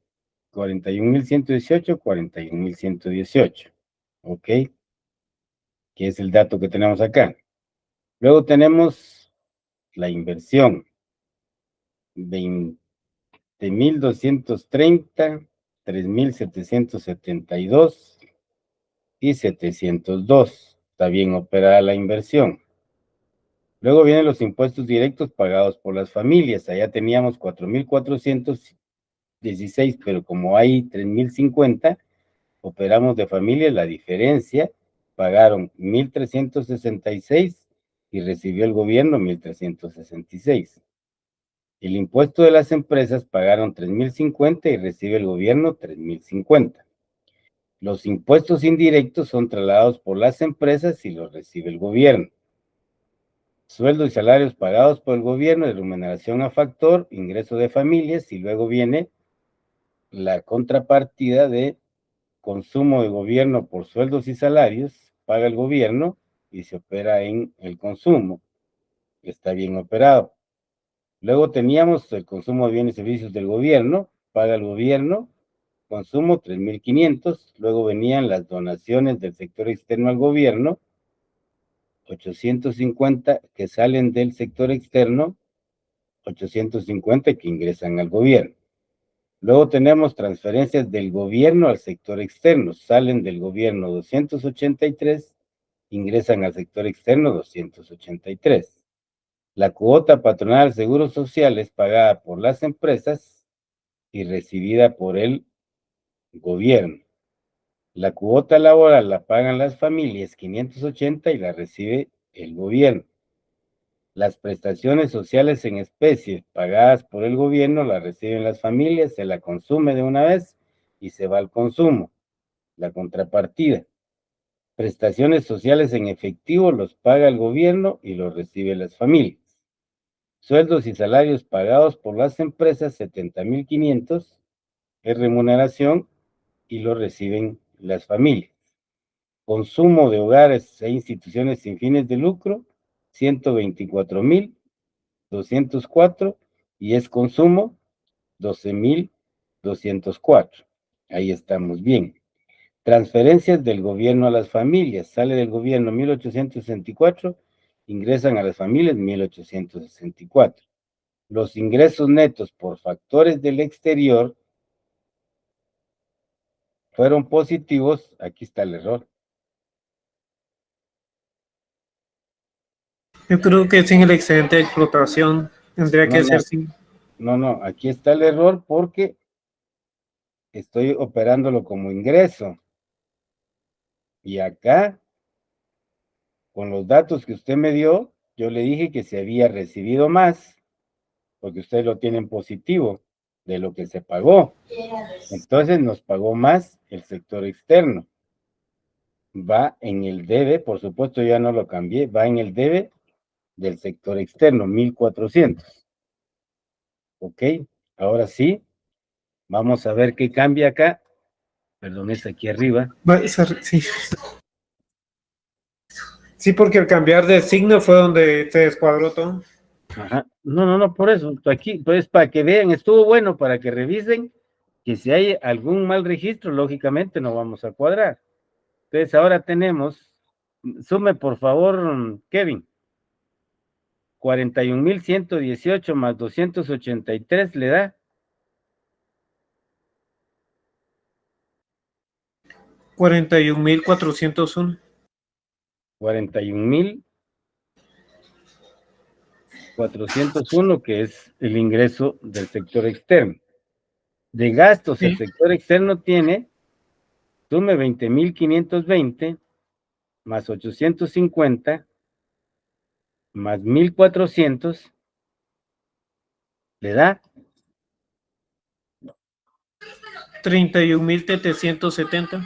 41.118, 41.118. ¿Ok? Que es el dato que tenemos acá. Luego tenemos la inversión. 20.230, 3.772 y 702. Está bien operada la inversión. Luego vienen los impuestos directos pagados por las familias. Allá teníamos 4.416, pero como hay 3.050, operamos de familia. La diferencia, pagaron 1.366 y recibió el gobierno 1.366. El impuesto de las empresas pagaron 3.050 y recibe el gobierno 3.050. Los impuestos indirectos son trasladados por las empresas y los recibe el gobierno. Sueldos y salarios pagados por el gobierno, de remuneración a factor, ingreso de familias, y luego viene la contrapartida de consumo de gobierno por sueldos y salarios, paga el gobierno y se opera en el consumo. Está bien operado. Luego teníamos el consumo de bienes y servicios del gobierno, paga el gobierno, consumo 3.500. Luego venían las donaciones del sector externo al gobierno, 850 que salen del sector externo, 850 que ingresan al gobierno. Luego tenemos transferencias del gobierno al sector externo, salen del gobierno 283, ingresan al sector externo 283. La cuota patronal de seguros sociales pagada por las empresas y recibida por el gobierno. La cuota laboral la pagan las familias, 580, y la recibe el gobierno. Las prestaciones sociales en especie pagadas por el gobierno las reciben las familias, se la consume de una vez y se va al consumo. La contrapartida. Prestaciones sociales en efectivo los paga el gobierno y los recibe las familias. Sueldos y salarios pagados por las empresas, 70.500, es remuneración y lo reciben las familias. Consumo de hogares e instituciones sin fines de lucro, 124.204, y es consumo 12.204. Ahí estamos bien. Transferencias del gobierno a las familias. Sale del gobierno 1.864, ingresan a las familias 1.864. Los ingresos netos por factores del exterior fueron positivos. Aquí está el error. Yo creo que sin el excedente de explotación tendría que ser sin. No, aquí está el error porque estoy operándolo como ingreso. Y acá, con los datos que usted me dio, yo le dije que se había recibido más, porque ustedes lo tienen positivo de lo que se pagó. Entonces nos pagó más el sector externo. Va en el debe, por supuesto ya no lo cambié, va en el debe del sector externo, 1.400. Ok, ahora sí, vamos a ver qué cambia acá. Perdón, es aquí arriba. Sí. Sí, porque al cambiar de signo fue donde se descuadró todo. Ajá. No, por eso. Aquí, pues, para que vean, estuvo bueno para que revisen que si hay algún mal registro, lógicamente no vamos a cuadrar. Entonces, ahora tenemos, sume por favor, Kevin, 41,118 más 283 le da 41,401. 41,401, que es el ingreso del sector externo. De gastos, el Sí. sector externo tiene, sume 20,520 más 850 más 1,400 le da 31,770.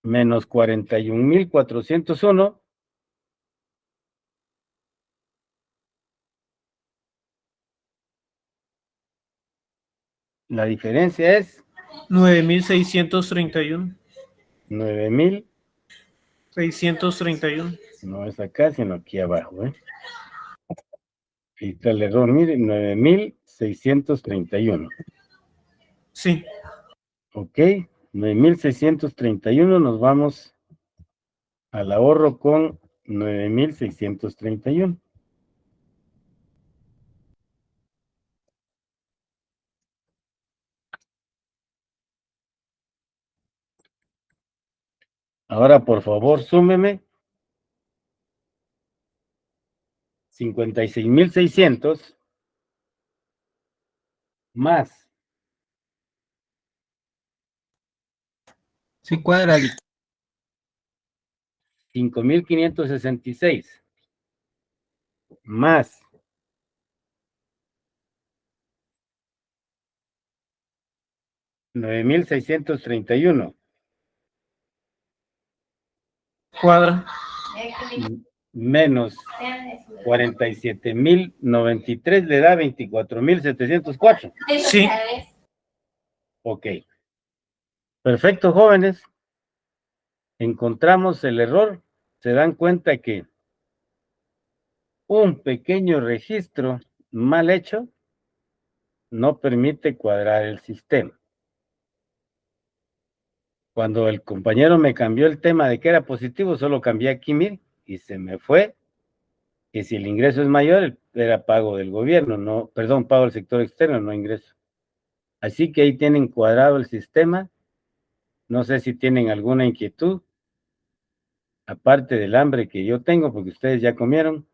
menos 41,401. La diferencia es 9,631. 9,000, 631. no es acá, sino aquí abajo, ¿eh? Ahí está el error, miren, 9,631. Sí. Ok, 9,631, nos vamos al ahorro con 9,631. Ahora, por favor, súmeme 56,600 más Sí, cuadra, Lick. 5,566 más 9,631 Cuadra. menos 47,093 le da 24,704. Sí. Ok. Perfecto, jóvenes. Encontramos el error. Se dan cuenta que un pequeño registro mal hecho no permite cuadrar el sistema. Cuando el compañero me cambió el tema de que era positivo, solo cambié aquí, mire, y se me fue que si el ingreso es mayor, era pago del gobierno, no, perdón, pago del sector externo, no ingreso. Así que ahí tienen cuadrado el sistema. No sé si tienen alguna inquietud, aparte del hambre que yo tengo, porque ustedes ya comieron.